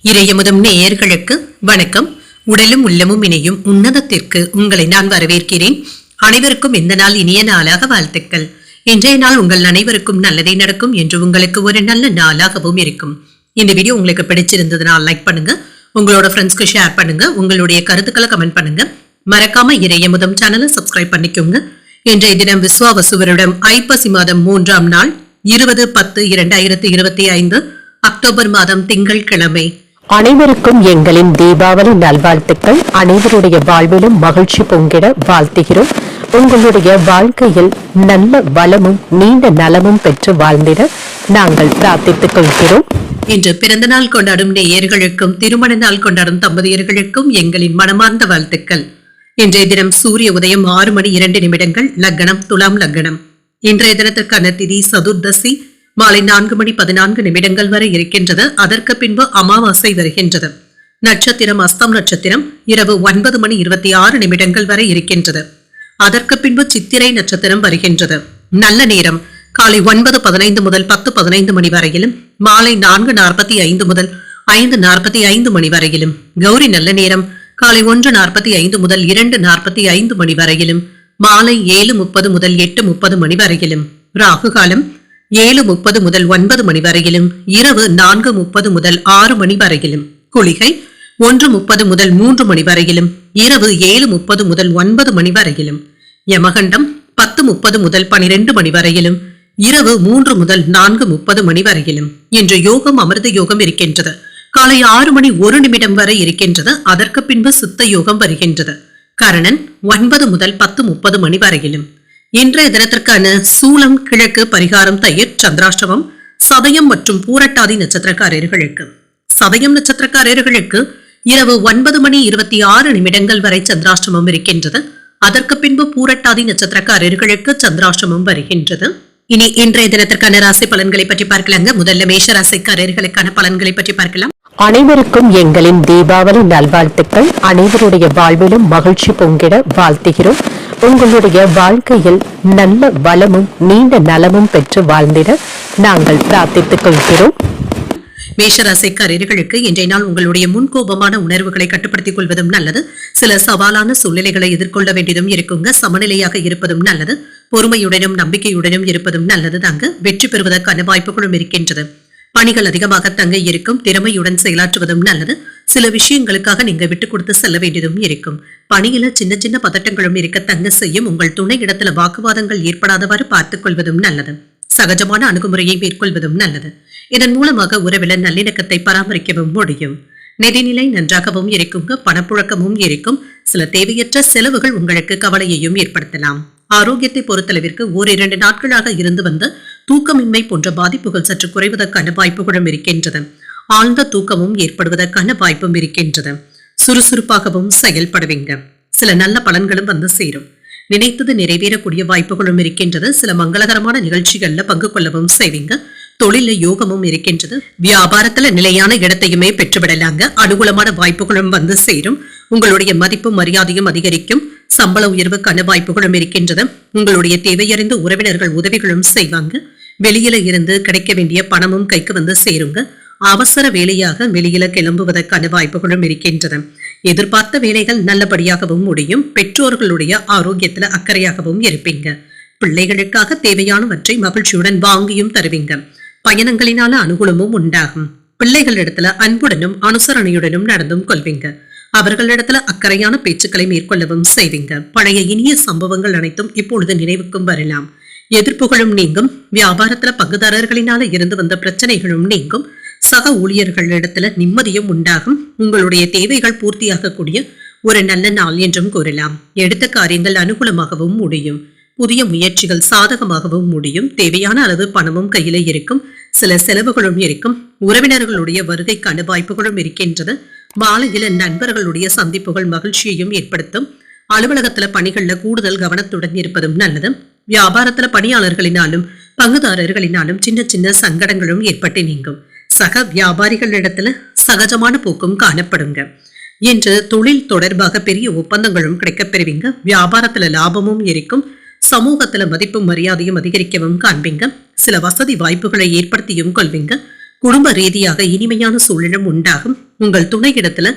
இறையமுதம் நேயர்களுக்கு வணக்கம். உடலும் உள்ளமும் இணையும் உன்னதத்திற்கு உங்களை நான் வரவேற்கிறேன். அனைவருக்கும் இந்த நாள் இனிய நாளாக வாழ்த்துக்கள். இன்றைய நாள் உங்கள் அனைவருக்கும் நல்லதே நடக்கும் என்று உங்களுக்கு ஒரு நல்ல நாளாகவும் இருக்கும். இந்த வீடியோ உங்களுக்கு பிடிச்சிருந்ததுனால் லைக் பண்ணுங்க, உங்களோட ஃப்ரெண்ட்ஸ்க்கு ஷேர் பண்ணுங்க, உங்களுடைய கருத்துக்களை கமெண்ட் பண்ணுங்க. மறக்காம இறையமுதம் சேனலை சப்ஸ்கிரைப் பண்ணிக்கோங்க. இன்றைய தினம் விஸ்வாவசு வருடம் ஐப்பசி மாதம் 3ஆம் நாள் 20/10/2025 அக்டோபர் மாதம் திங்கள் கிழமை. அனைவருக்கும் எங்களின் தீபாவளி நல்வாழ்த்துக்கள். அனைவருடைய வாழ்விலும் மகிழ்ச்சி பொங்கிட வாழ்த்துகிறோம். உங்களுடைய வாழ்க்கையில் நல்ல வளமும் நீண்ட நலமும் பெற்று வாழ்ந்திட நாங்கள் பிரார்த்தித்துக் கொள்கிறோம். இன்று பிறந்த நாள் கொண்டாடும் நேயர்களுக்கும் திருமண நாள் கொண்டாடும் தம்பதியர்களுக்கும் எங்களின் மனமார்ந்த வாழ்த்துக்கள். இன்றைய தினம் சூரிய உதயம் 6:02 லக்னம் துலாம் லக்னம். இன்றைய தினத்திற்கான திதி சதுர்தசி மாலை 4:14 வரை இருக்கின்றது. அதற்கு பின்பு அமாவாசை வருகின்றது. நட்சத்திரம் அஸ்தம் நட்சத்திரம் இரவு 9:26 வரை இருக்கின்றது. அதற்கு பின்பு சித்திரை நட்சத்திரம் வருகின்றது. நல்ல நேரம் காலை 9:15 முதல் 10:15 மணி வரையிலும், மாலை 4:45 முதல் 5:45 மணி வரையிலும். கௌரி நல்ல நேரம் காலை 1:45 முதல் 2:45 மணி வரையிலும், மாலை 7:30 முதல் 8:30 மணி வரையிலும். ராகு காலம் 7:30 முதல் 9 மணி வரையிலும், இரவு 4:30 முதல் 6 மணி வரையிலும். குளிகை 1:30 முதல் 3 மணி வரையிலும், இரவு 7:30 முதல் 9 மணி வரையிலும். யமகண்டம் 10:30 முதல் 12 மணி வரையிலும், இரவு 3 முதல் 4:30 மணி வரையிலும். இன்று யோகம் அமிர்த யோகம் இருக்கின்றது. காலை 6:01 வரை இருக்கின்றது. அதற்கு பின்பு சித்த யோகம் வருகின்றது. கரணன் 9 முதல் 10:30 மணி வரையிலும். இன்றைய தினத்திற்கான சூலம் கிழக்கு, பரிகாரம் தயிர், சந்திராஷ்டமம் சதயம் மற்றும் பூரட்டாதி நட்சத்திரக்காரர்களுக்கு. சதயம் நட்சத்திரக்காரர்களுக்கு இரவு 9:26 வரை சந்திராஷ்டமம் இருக்கின்றது. அதற்கு பின்பு பூரட்டாதி நட்சத்திரக்காரர்களுக்கு சந்திராஷ்டமம் வருகின்றது. இனி இன்றைய தினத்திற்கான ராசி பலன்களை பற்றி பார்க்கலாங்க. முதல்ல மேஷ ராசிக்காரர்களுக்கான பலன்களை பற்றி பார்க்கலாம். அனைவருக்கும் எங்களின் தீபாவளி நல்வாழ்த்துக்கள். அனைவருடைய வாழ்விலும் மகிழ்ச்சி பொங்கிட வாழ்த்துகிறோம். உங்களுடைய வாழ்க்கையில் நல்ல வளமும் நீண்ட நலமும் பெற்று வாழ்ந்திட நாங்கள் பிரார்த்தித்துக் கொள்கிறோம். மேஷராசிக்காரர்களுக்கு இன்றைய நாள் உங்களுடைய முன்கோபமான உணர்வுகளை கட்டுப்படுத்திக் கொள்வதும் நல்லது. சில சவாலான சூழ்நிலைகளை எதிர்கொள்ள வேண்டியதும் இருக்குங்க. சமநிலையாக இருப்பதும் நல்லது. பொறுமையுடனும் நம்பிக்கையுடனும் இருப்பதும் நல்லது தாங்க. வெற்றி பெறுவதற்கான வாய்ப்புகளும் இருக்கின்றது. பணிகள் அதிகமாக தங்க இருக்கும். திறமையுடன் செயலாற்றுவதும் நல்லது. சில விஷயங்களுக்காக நீங்க விட்டு கொடுத்து செல்ல வேண்டியதும் இருக்கும். பணியில சின்ன சின்ன பதட்டங்களும் இருக்க தங்க செய்யும். உங்கள் துணை இடத்துல வாக்குவாதங்கள் ஏற்படாதவாறு பார்த்துக் கொள்வதும் நல்லது. சகஜமான அணுகுமுறையை மேற்கொள்வதும் நல்லது. இதன் மூலமாக உறவில நல்லிணக்கத்தை பராமரிக்கவும் முடியும். நிதிநிலை நன்றாகவும் இருக்குங்க. பணப்புழக்கமும் இருக்கும். சில தேவையற்ற செலவுகள் உங்களுக்கு கவலையையும் ஏற்படுத்தலாம். ஆரோக்கியத்தை பொறுத்தளவிற்கு 1-2 நாட்களாக இருந்து வந்த தூக்கமின்மை போன்ற பாதிப்புகள் சற்று குறைவதற்கான வாய்ப்புகளும் இருக்கின்றது. ஆழ்ந்த தூக்கமும் ஏற்படுவதற்கான வாய்ப்பும் இருக்கின்றது. சுறுசுறுப்பாகவும் செயல்படுவீங்க. சில நல்ல பலன்களும் வந்து சேரும். நினைத்தது நிறைவேறக்கூடிய வாய்ப்புகளும் இருக்கின்றது. சில மங்களகரமான நிகழ்ச்சிகள்ல பங்கு கொள்ளவும் செய்வீங்க. தொழில யோகமும் இருக்கின்றது. வியாபாரத்துல நிலையான இடத்தையுமே பெற்றுவிடலாங்க. அனுகூலமான வாய்ப்புகளும் வந்து சேரும். உங்களுடைய மதிப்பும் மரியாதையும் அதிகரிக்கும். சம்பள உயர்வுக்கான வாய்ப்புகளும் இருக்கின்றது. உங்களுடைய தேவையறிந்த உறவினர்கள் உதவிகளும் செய்வாங்க. வெளியில இருந்து கிடைக்க வேண்டிய பணமும் கைக்கு வந்து சேருங்க. அவசர வேலையாக வெளியில கிளம்புவதற்கான வாய்ப்புகளும் இருக்கின்றது. எதிர்பார்த்த வேலைகள் நல்லபடியாகவும் முடியும். பெற்றோர்களுடைய ஆரோக்கியத்துல அக்கறையாகவும் இருப்பீங்க. பிள்ளைகளுக்காக தேவையானவற்றை மகிழ்ச்சியுடன் வாங்கியும் தருவீங்க. பயணங்களினால அனுகூலமும் உண்டாகும். பிள்ளைகளிடத்துல அன்புடனும் அனுசரணையுடனும் நடந்தும் கொள்வீங்க. அவர்களிடத்துல அக்கறையான பேச்சுக்களை மேற்கொள்ளவும் செய்வீங்க. பழைய இனிய சம்பவங்கள் அனைத்தும் இப்பொழுது நினைவுக்கும் வரலாம். எதிர்ப்புகளும் நீங்கும். வியாபாரத்துல பங்குதாரர்களினால இருந்து வந்த பிரச்சனைகளும் நீங்கும். சக ஊழியர்களிடத்துல நிம்மதியும் உண்டாகும். உங்களுடைய தேவைகள் பூர்த்தியாகக்கூடிய ஒரு நல்ல நாள் என்றும் கூறலாம். எடுத்த காரியங்கள் அனுகூலமாகவும் முடியும். புதிய முயற்சிகள் சாதகமாகவும் முடியும். தேவையான அளவு பணமும் கையில இருக்கும். சில செலவுகளும் இருக்கும். உறவினர்களுடைய வருகைக்கான வாய்ப்புகளும் இருக்கின்றது. மாலையில நண்பர்களுடைய சந்திப்புகள் மகிழ்ச்சியையும் ஏற்படுத்தும். அலுவலகத்துல பணிகள்ல கூடுதல் கவனத்துடன் இருப்பதும் நல்லது. வியாபாரத்துல பணியாளர்களினாலும் பங்குதாரர்களினாலும் சின்ன சின்ன சங்கடங்களும் ஏற்பட்டு நீங்கும். சக வியாபாரிகளிடத்துல சகஜமான போக்கும் காணப்படுங்க. இன்று தொழில் தொடர்பாக பெரிய ஒப்பந்தங்களும் கிடைக்கப் பெறுவீங்க. வியாபாரத்துல லாபமும் இருக்கும். சமூகத்துல மதிப்பும் மரியாதையும் அதிகரிக்கவும் காண்பீங்க. சில வசதி வாய்ப்புகளை ஏற்படுத்தியும் கொள்வீங்க. குடும்ப ரீதியாக இனிமையான சூழலும் உண்டாகும். உங்கள் துணையிடத்துல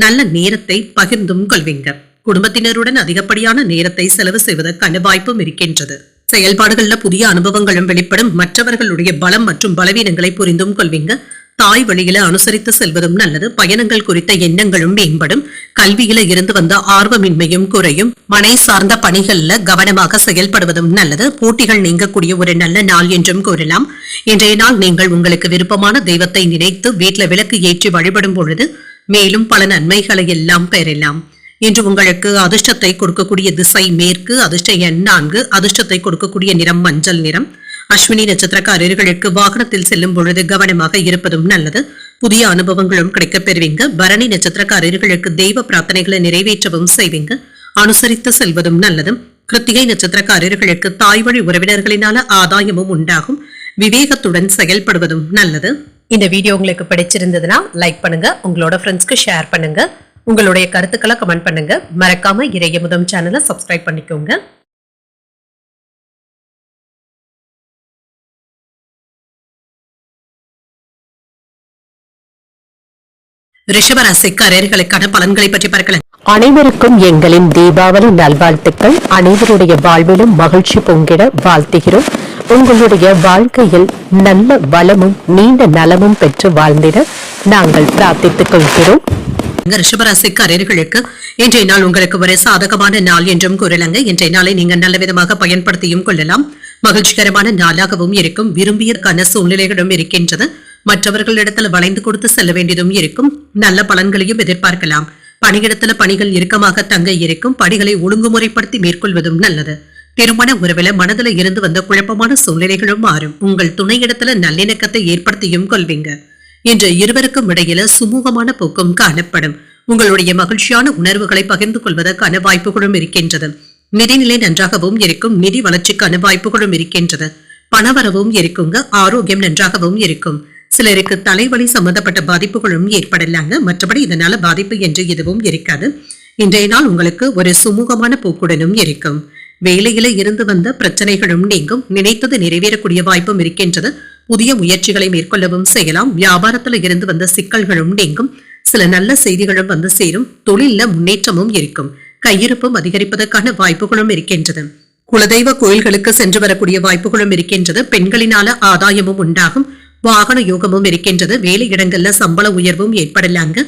நல்ல நேரத்தை பகிர்ந்தும் கொள்வீங்க. குடும்பத்தினருடன் அதிகப்படியான நேரத்தை செலவு செய்வதற்கான வாய்ப்பும் இருக்கின்றது. செயல்பாடுகள்ல புதிய அனுபவங்களும் வெளிப்படும். மற்றவர்களுடைய பலம் மற்றும் பலவீனங்களை புரிந்தும் கொள்வீங்க. தாய் வழியில அனுசரித்து செல்வதும் நல்லது. பயணங்கள் குறித்த எண்ணங்களும் மேம்படும். கல்வியில இருந்து வந்த ஆர்வமின்மையும் குறையும். மனை சார்ந்த பணிகள்ல கவனமாக செயல்படுவதும் நல்லது. போட்டிகள் நீங்கக்கூடிய ஒரு நல்ல நாள் என்றும் கூறலாம். இன்றைய நாள் நீங்கள் உங்களுக்கு விருப்பமான தெய்வத்தை நினைத்து வீட்டுல விளக்கு ஏற்றி வழிபடும் பொழுது மேலும் பல நன்மைகளை எல்லாம் பெறலாம். இன்று உங்களுக்கு அதிர்ஷ்டத்தை கொடுக்கக்கூடிய திசை மேற்கு. அதிர்ஷ்ட எண் 4. அதிர்ஷ்டத்தை கொடுக்கக்கூடிய நிறம் மஞ்சள் நிறம். அஸ்வினி நட்சத்திரக்காரர்களுக்கு வாகனத்தில் செல்லும் பொழுது கவனமாக இருப்பதும் நல்லது. புதிய அனுபவங்களும் கிடைக்கப் பெறுவீங்க. பரணி நட்சத்திரக்காரர்களுக்கு தெய்வ பிரார்த்தனைகளை நிறைவேற்றவும் செய்வீங்க. அனுசரித்து செல்வதும் நல்லது. கிருத்திகை நட்சத்திரக்காரர்களுக்கு தாய் வழி உறவினர்களினால ஆதாயமும் உண்டாகும். விவேகத்துடன் செயல்படுவதும் நல்லது. இந்த வீடியோ உங்களுக்கு பிடிச்சிருந்ததுன்னா லைக் பண்ணுங்க. உங்களோட ஃப்ரெண்ட்ஸ்க்கு ஷேர் பண்ணுங்க. உங்களுடைய கருத்துக்களை கமெண்ட் பண்ணுங்க. மறக்காம இறையமுதம் சேனலை சப்ஸ்கிரைப் பண்ணிக்கோங்க. ரிஷபராசிக்காரர்களுக்கான பலன்களை பற்றி பார்க்கலாம். அனைவருக்கும் எங்களின் தீபாவளி நல்வாழ்த்துக்கள். அனைவருடைய வாழ்விலும் மகிழ்ச்சி பொங்கிட வாழ்த்துகிறோம். உங்களுடைய வாழ்க்கையில் நல்ல வளமும் நீண்ட நலமும் பெற்று வாழ்ந்திட நாங்கள் பிரார்த்தித்துக் கொள்கிறோம். ரிஷபராசிக்காரர்களுக்கு இன்றைய நாள் உங்களுக்கு ஒரு சாதகமான நாள் என்றும் கூறலாங்க. இன்றைய நாளை நீங்கள் நல்ல விதமாக பயன்படுத்தியும் கொள்ளலாம். மகிழ்ச்சிகரமான நாளாகவும் இருக்கும். விரும்பியற்கான சூழ்நிலைகளும் இருக்கின்றது. மற்றவர்களிடத்துல வளைந்து கொடுத்து செல்ல வேண்டியதும் இருக்கும். நல்ல பலன்களையும் எதிர்பார்க்கலாம். பணியிடத்துல பணிகள் இறுக்கமாக தங்க இருக்கும். பணிகளை ஒழுங்குமுறைப்படுத்தி மேற்கொள்வதும் நல்லது. திருமண உறவில மனதில் இருந்து வந்த குழப்பமான சூழ்நிலைகளும் மாறும். உங்கள் துணையிடத்துல நல்லிணக்கத்தை ஏற்படுத்தியும் கொள்வீங்க. இன்று இருவருக்கும் இடையில சுமூகமான போக்கும் காணப்படும். உங்களுடைய மகிழ்ச்சியான உணர்வுகளை பகிர்ந்து கொள்வதற்கான வாய்ப்புகளும் இருக்கின்றது. நிதிநிலை நன்றாகவும் இருக்கும். நிதி வளர்ச்சிக்கான வாய்ப்புகளும் இருக்கின்றது. பணவரவும் இருக்குங்க. ஆரோக்கியம் நன்றாகவும் இருக்கும். சிலருக்கு தலைவலி சம்பந்தப்பட்ட பாதிப்புகளும் ஏற்படலாங்க. மற்றபடி இதனால பாதிப்பு என்று எதுவும் இருக்காது. இன்றைய நாள் உங்களுக்கு ஒரு சுமூகமான போக்குடனும் இருக்கும். வேலையில இருந்து வந்த பிரச்சனைகளும் நீங்கும். நினைத்தது நிறைவேறக்கூடிய வாய்ப்பும் இருக்கின்றது. புதிய முயற்சிகளை மேற்கொள்ளவும் செய்யலாம். வியாபாரத்துல இருந்து வந்த சிக்கல்களும் நீங்கும். சில நல்ல செய்திகளும் வந்து சேரும். தொழில முன்னேற்றமும் இருக்கும். கையிருப்பும் அதிகரிப்பதற்கான வாய்ப்புகளும் இருக்கின்றது. குலதெய்வ கோயில்களுக்கு சென்று வரக்கூடிய வாய்ப்புகளும் இருக்கின்றது. பெண்களினால ஆதாயமும் உண்டாகும். வாகன யோகமும் இருக்கின்றது. வேலை இடங்கள்ல சம்பள உயர்வும் ஏற்படலாங்க.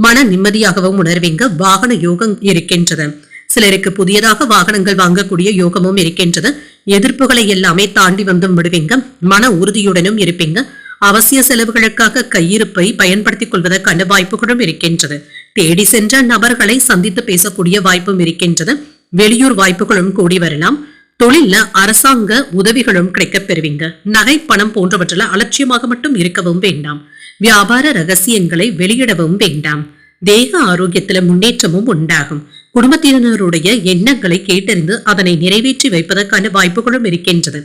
மன நிம்மதியாகவும் உணர்வீங்க. வாகன யோகம் இருக்கின்றது. சிலருக்கு புதியதாக வாகனங்கள் வாங்கக்கூடிய யோகமும் இருக்கின்றது. எதிர்ப்புகளை எல்லாமே தாண்டி வந்தும் விடுவீங்க. மன உறுதியுடனும் இருப்பீங்க. அவசிய செலவுகளுக்காக கையிருப்பை பயன்படுத்திக் கொள்வதற்கான வாய்ப்புகளும் இருக்கின்றது. தேடி சென்ற நபர்களை சந்தித்து பேசக்கூடிய வாய்ப்பும் இருக்கின்றது. வெளியூர் வாய்ப்புகளும் கூடி வரலாம். தொழில அரசாங்க உதவிகளும் கிடைக்கப் பெறுவீங்க. நகை பணம் போன்றவற்றில் அலட்சியமாக மட்டும் இருக்கவும் வேண்டாம். வியாபார ரகசியங்களை வெளியிடவும் வேண்டாம். தேக ஆரோக்கியத்துல முன்னேற்றமும் உண்டாகும். குடும்பத்தினருடைய எண்ணங்களை கேட்டறிந்து அதனை நிறைவேற்றி வைப்பதற்கான வாய்ப்புகளும் இருக்கின்றது.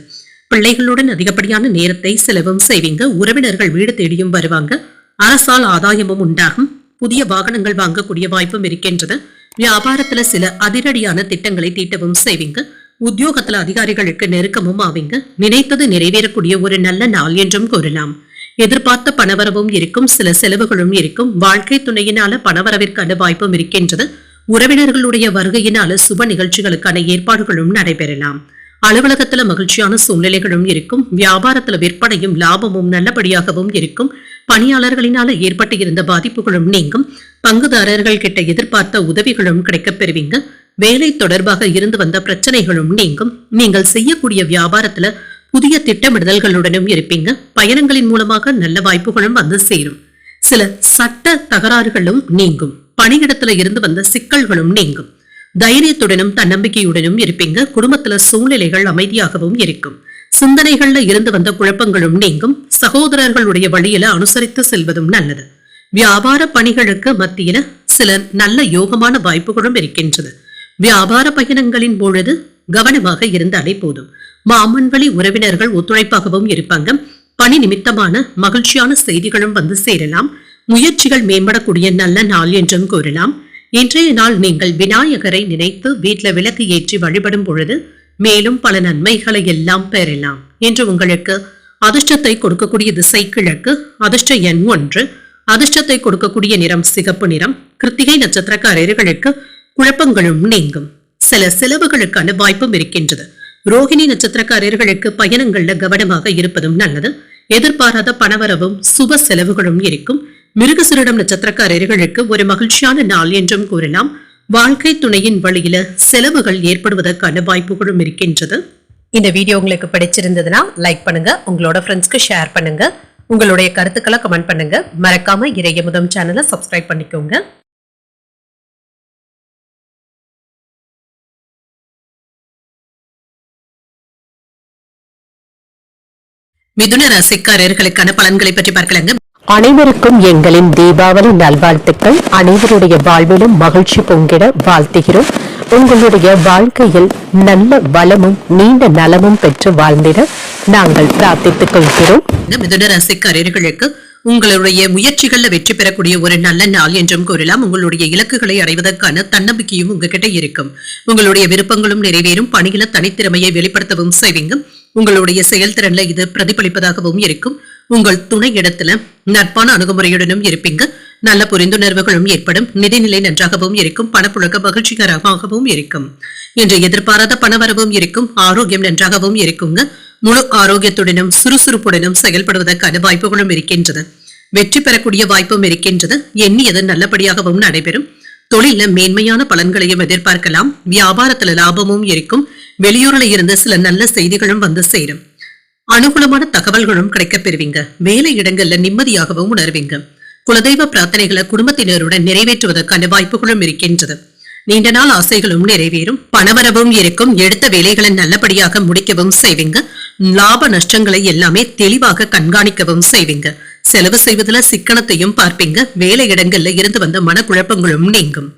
பிள்ளைகளுடன் அதிகப்படியான நேரத்தை செலவும் செய்வீங்க. உறவினர்கள் வீடு தேடியும் வருவாங்க. அரசால் ஆதாயமும் உண்டாகும். புதிய வாகனங்கள் வாங்கக்கூடிய வாய்ப்பும் இருக்கின்றது. வியாபாரத்துல சில அதிரடியான திட்டங்களை தீட்டவும் செய்வீங்க. உத்தியோகத்துல அதிகாரிகளுக்கு நெருக்கமும் ஆவீங்க. நினைத்தது நிறைவேறக்கூடிய ஒரு நல்ல நாள் என்றும் கூறலாம். எதிர்பார்த்த பணவரவும் இருக்கும். சில செலவுகளும் இருக்கும். வாழ்க்கை துணையினால பணவரவிற்கான வாய்ப்பும் இருக்கின்றது. உறவினர்களுடைய வருகையினால சுப நிகழ்ச்சிகளுக்கான ஏற்பாடுகளும் நடைபெறலாம். அலுவலகத்துல மகிழ்ச்சியான சூழ்நிலைகளும் இருக்கும். வியாபாரத்துல விற்பனையும் லாபமும் நல்லபடியாகவும் இருக்கும். பணியாளர்களினால ஏற்பட்டு இருந்த பாதிப்புகளும் நீங்கும். பங்குதாரர்கள் கிட்ட எதிர்பார்த்த உதவிகளும் கிடைக்கப் பெறுவீங்க. வேலை தொடர்பாக இருந்து வந்த பிரச்சனைகளும் நீங்கும். நீங்கள் செய்யக்கூடிய வியாபாரத்துல புதிய திட்டமிடுதல்களுடனும் இருப்பீங்க. பயணங்களின் மூலமாக நல்ல வாய்ப்புகளும் வந்து சேரும். சில சட்ட தகராறுகளும் நீங்கும். பணியிடத்துல இருந்து வந்த சிக்கல்களும் நீங்கும். தைரியத்துடனும் தன்னம்பிக்கையுடனும் இருப்பீங்க. குடும்பத்துல சூழ்நிலைகள் அமைதியாகவும் இருக்கும். சிந்தனைகள்ல இருந்து வந்த குழப்பங்களும் நீங்கும். சகோதரர்களுடைய வழியில அனுசரித்து செல்வதும் நல்லது. வியாபார பணிகளுக்கு மத்தியில சில நல்ல யோகமான வாய்ப்புகளும் இருக்கின்றது. வியாபார பயணங்களின் பொழுது கவனமாக இருந்தாலே போதும். மாமன் வழி உறவினர்கள் ஒத்துழைப்பாகவும் இருப்பாங்க. பணி நிமித்தமான மகிழ்ச்சியான செய்திகளும் வந்து சேரலாம். முயற்சிகள் மேம்படக்கூடிய நல்ல நாள் என்றும் கூறலாம். இன்றைய நாள் நீங்கள் விநாயகரை நினைத்து வீட்டுல விளக்கு ஏற்றி வழிபடும் பொழுது மேலும் பல நன்மைகளை எல்லாம் பெறலாம் என்று உங்களுக்கு அதிர்ஷ்டத்தை கொடுக்கக்கூடிய திசை கிழக்கு, அதிர்ஷ்ட எண் 1, அதிர்ஷ்டத்தை கொடுக்கக்கூடிய நிறம் சிகப்பு நிறம். கிருத்திகை நட்சத்திரக்காரர்களுக்கு குழப்பங்களும் நீங்கும். சில செலவுகளுக்கான வாய்ப்பும் இருக்கின்றது. ரோகிணி நட்சத்திரக்காரர்களுக்கு பயணங்கள்ல கவனமாக இருப்பதும் நல்லது. எதிர்பாராத பணவரவும் சுப செலவுகளும் இருக்கும். மிருகசீரிடம் நட்சத்திரக்காரர்களுக்கு ஒரு மகிழ்ச்சியான நாள் என்றும் கூறலாம். வாழ்க்கை துணையின் வழியில செலவுகள் ஏற்படுவதற்கான வாய்ப்புகளும் இருக்கின்றது. இந்த வீடியோ உங்களுக்கு பிடிச்சிருந்ததுன்னா லைக் பண்ணுங்க, உங்களோட ஃப்ரெண்ட்ஸ்க்கு ஷேர் பண்ணுங்க, உங்களுடைய கருத்துக்களை கமெண்ட் பண்ணுங்க. மறக்காம இறையமுதம் சேனலை சப்ஸ்கிரைப் பண்ணிக்கோங்க. மிதுன ராசிக்காரர்களுக்கான பலன்களை பற்றி பார்க்கலாங்க. அனைவருக்கும் எங்களின் தீபாவளி நல்வாழ்த்துக்கள். அனைவருடைய வாழ்விலும் மகிழ்ச்சி பொங்கிட வாழ்த்துகிறோம். உங்களுடைய வாழ்க்கையில் நல்ல வளமும் நீண்ட நலமும் பெற்று வாழ்ந்திட நாங்கள் பிரார்த்தித்துக் கொள்கிறோம். மிதுன ராசிக்காரர்களுக்கு உங்களுடைய முயற்சிகள்ல வெற்றி பெறக்கூடிய ஒரு நல்ல நாள் என்றும் கூறலாம். உங்களுடைய இலக்குகளை அடைவதற்கான தன்னம்பிக்கையும் உங்ககிட்ட இருக்கும். உங்களுடைய விருப்பங்களும் நிறைவேறும். பணியில தனித்திறமையை வெளிப்படுத்தவும் செய்வீங்க. உங்களுடைய செயல்திறன்ல இது பிரதிபலிப்பதாகவும் இருக்கும். உங்கள் துணை இடத்துல நட்பான அணுகுமுறையுடனும் இருப்பீங்க. நல்ல புரிந்துணர்வுகளும் ஏற்படும். நிதிநிலை நன்றாகவும் இருக்கும். பணப்புழக்க மகிழ்ச்சிகரமாகவும் இருக்கும். இன்று எதிர்பாராத பணவரவும் இருக்கும். ஆரோக்கியம் நன்றாகவும் இருக்குங்க. முழு ஆரோக்கியத்துடனும் சுறுசுறுப்புடனும் செயல்படுவதற்கான வாய்ப்புகளும் இருக்கின்றது. வெற்றி பெறக்கூடிய வாய்ப்பும் இருக்கின்றது. எண்ணியது நல்லபடியாகவும் நடைபெறும். தொழில மேன்மையான பலன்களையும் எதிர்பார்க்கலாம். வியாபாரத்துல லாபமும் இருக்கும். வெளியூர்ல இருந்து சில நல்ல செய்திகளும் வந்து சேரும். அனுகூலமான தகவல்களும் கிடைக்கப் பெறுவீங்க. வேலை இடங்கள்ல நிம்மதியாகவும் உணர்வீங்க. குலதெய்வ பிரார்த்தனைகளை குடும்பத்தினருடன் நிறைவேற்றுவதற்கான வாய்ப்புகளும் இருக்கின்றது. நீண்ட நாள் ஆசைகளும் நிறைவேறும். பணவரவும் இருக்கும். எடுத்த வேலைகளை நல்லபடியாக முடிக்கவும் செய்வீங்க. லாப நஷ்டங்களை எல்லாமே தெளிவாக கண்காணிக்கவும் செய்வீங்க. செலவு செய்வதில் சிக்கனத்தையும் பார்ப்பீங்க. வேலை இடங்கள்ல இருந்து வந்த மனக்குழப்பங்களும் நீங்கும்.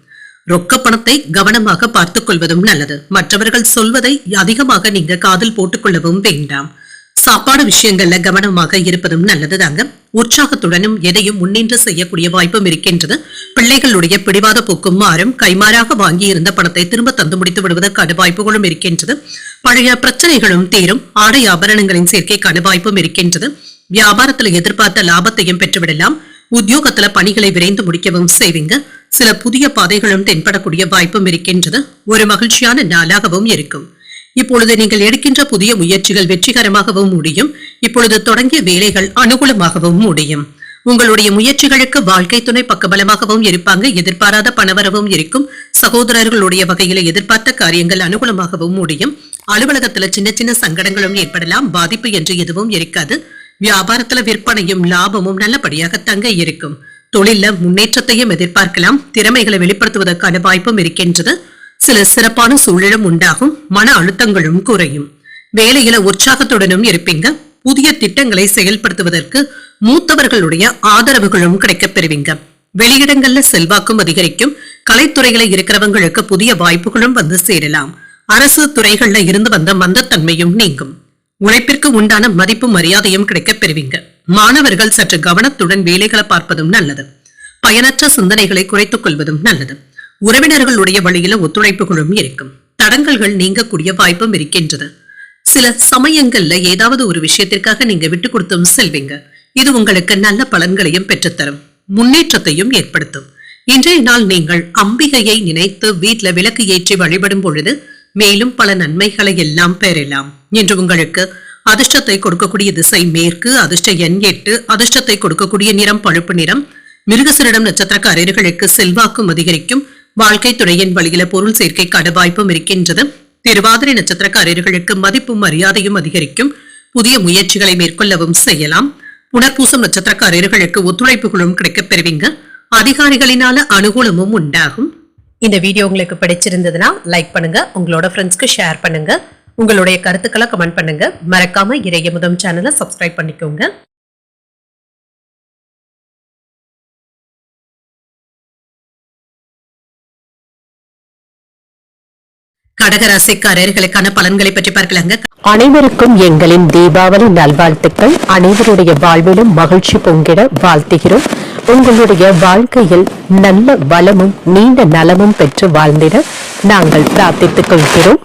ரொக்க பணத்தை கவனமாக பார்த்துக் கொள்வதும் நல்லது. மற்றவர்கள் சொல்வதை அதிகமாக நீங்க காதில் போட்டுக் கொள்ளவும் வேண்டாம். சாப்பாடு விஷயங்கள்ல கவனமாக இருப்பதும் நல்லதுதாங்க. உற்சாகத்துடனும் எதையும் முன்னின்று செய்யக்கூடிய வாய்ப்பும் இருக்கின்றது. பிள்ளைகளுடைய பிடிவாத போக்கும் மாறும். கைமாறாக வாங்கி இருந்த பணத்தை திரும்ப தந்து முடித்து விடுவதற்கான வாய்ப்புகளும் இருக்கின்றது. பழைய பிரச்சனைகளும் தீரும். ஆடை ஆபரணங்களின் சேர்க்கைக்கான வாய்ப்பும் இருக்கின்றது. வியாபாரத்துல எதிர்பார்த்த லாபத்தையும் பெற்றுவிடலாம். உத்தியோகத்துல பணிகளை விரைந்து முடிக்கவும் செய்வீங்க. சில புதிய பாதைகளும் தென்படக்கூடிய வாய்ப்பும் இருக்கின்றது. ஒரு மகிழ்ச்சியான நாளாகவும் இருக்கும். இப்பொழுது நீங்கள் எடுக்கின்ற புதிய முயற்சிகள் வெற்றிகரமாகவும் முடியும். இப்பொழுது தொடங்கிய வேலைகள் அனுகூலமாகவும் முடியும். உங்களுடைய முயற்சிகளுக்கு வாழ்க்கை துணை பக்கபலமாகவும் இருப்பாங்க. எதிர்பாராத பணவரவும் இருக்கும். சகோதரர்களுடைய வகையில எதிர்பார்த்த காரியங்கள் அனுகூலமாகவும் முடியும். அலுவலகத்துல சின்ன சின்ன சங்கடங்களும் ஏற்படலாம். பாதிப்பு என்று எதுவும் இருக்காது. வியாபாரத்துல விற்பனையும் லாபமும் நல்லபடியாக தங்க இருக்கும். தொழில முன்னேற்றத்தையும் எதிர்பார்க்கலாம். திறமைகளை வெளிப்படுத்துவதற்கான வாய்ப்பும் இருக்கின்றது. சில சிறப்பான சூழலும் உண்டாகும். மன அழுத்தங்களும் குறையும். வேலையில உற்சாகத்துடனும் இருப்பீங்க. புதிய திட்டங்களை செயல்படுத்துவதற்கு மூத்தவர்களுடைய ஆதரவுகளும் கிடைக்கப் பெறுவீங்க. வெளியிடங்கள்ல செல்வாக்கும் அதிகரிக்கும். கலைத்துறையில இருக்கிறவங்களுக்கு புதிய வாய்ப்புகளும் வந்து சேரலாம். அரசு துறைகள்ல இருந்து வந்த மந்தத்தன்மையும் நீங்கும். உழைப்பிற்கு உண்டான மதிப்பு மரியாதையும் கிடைக்கப் பெறுவீங்க. மாணவர்கள் சற்று கவனத்துடன் வேலைகளை பார்ப்பதும் நல்லது. பயனற்ற சிந்தனைகளை குறைத்துக் கொள்வதும் நல்லது. உறவினர்களுடைய வழியில ஒத்துழைப்புகளும் இருக்கும். தடங்கல்கள் நீங்கக்கூடிய வாய்ப்பும் இருக்கின்றது. சில சமயங்கள்ல ஏதாவது ஒரு விஷயத்திற்காக நீங்க விட்டு கொடுத்தும் செல்வீங்க. இது உங்களுக்கு நல்ல பலன்களையும் பெற்றுத்தரும். முன்னேற்றத்தையும் ஏற்படுத்தும். இன்றைய நாள் நீங்கள் அம்பிகையை நினைத்து வீட்டுல விளக்கு ஏற்றி வழிபடும் பொழுது மேலும் பல நன்மைகளை எல்லாம் பெறலாம். இன்று உங்களுக்கு அதிர்ஷ்டத்தை கொடுக்கக்கூடிய திசை மேற்கு, அதிர்ஷ்ட எண் 8, அதிர்ஷ்டத்தை கொடுக்கக்கூடிய நிறம் பழுப்பு நிறம். மிருகசீரிடம் நட்சத்திரக்காரர்களுக்கு செல்வாக்கும் அதிகரிக்கும். வாழ்க்கை துறையின் வழியில பொருள் சேர்க்கைக்கான வாய்ப்பும் இருக்கின்றது. திருவாதிரை நட்சத்திரக்காரர்களுக்கு மதிப்பும் மரியாதையும் அதிகரிக்கும். புதிய முயற்சிகளை மேற்கொள்ளவும் செய்யலாம். புனர்பூசம் நட்சத்திரக்காரர்களுக்கு ஒத்துழைப்புகளும் கிடைக்கப் பெறுவீங்க. அதிகாரிகளினால அனுகூலமும் உண்டாகும். இந்த வீடியோ உங்களுக்கு பிடிச்சிருந்ததுன்னா லைக் பண்ணுங்க, உங்களோட ஃப்ரெண்ட்ஸ்க்கு ஷேர் பண்ணுங்க, உங்களுடைய கருத்துக்களை கமெண்ட் பண்ணுங்க. மறக்காம இறையமுதம் சேனலை சப்ஸ்கிரைப் பண்ணிக்கோங்க. கடகராசிக்காரர்களுக்கான பலன்களை பற்றி பார்க்கலாங்க. அனைவருக்கும் எங்களின் தீபாவளி நல்வாழ்த்துக்கள். அனைவருடைய வாழ்விலும் மகிழ்ச்சி பொங்கிட வாழ்த்துகிறோம். உங்களுடைய வாழ்க்கையில் நல்ல வளமும் நீண்ட நலமும் பெற்று வாழ்ந்திட நாங்கள் பிரார்த்தித்துக் கொள்கிறோம்.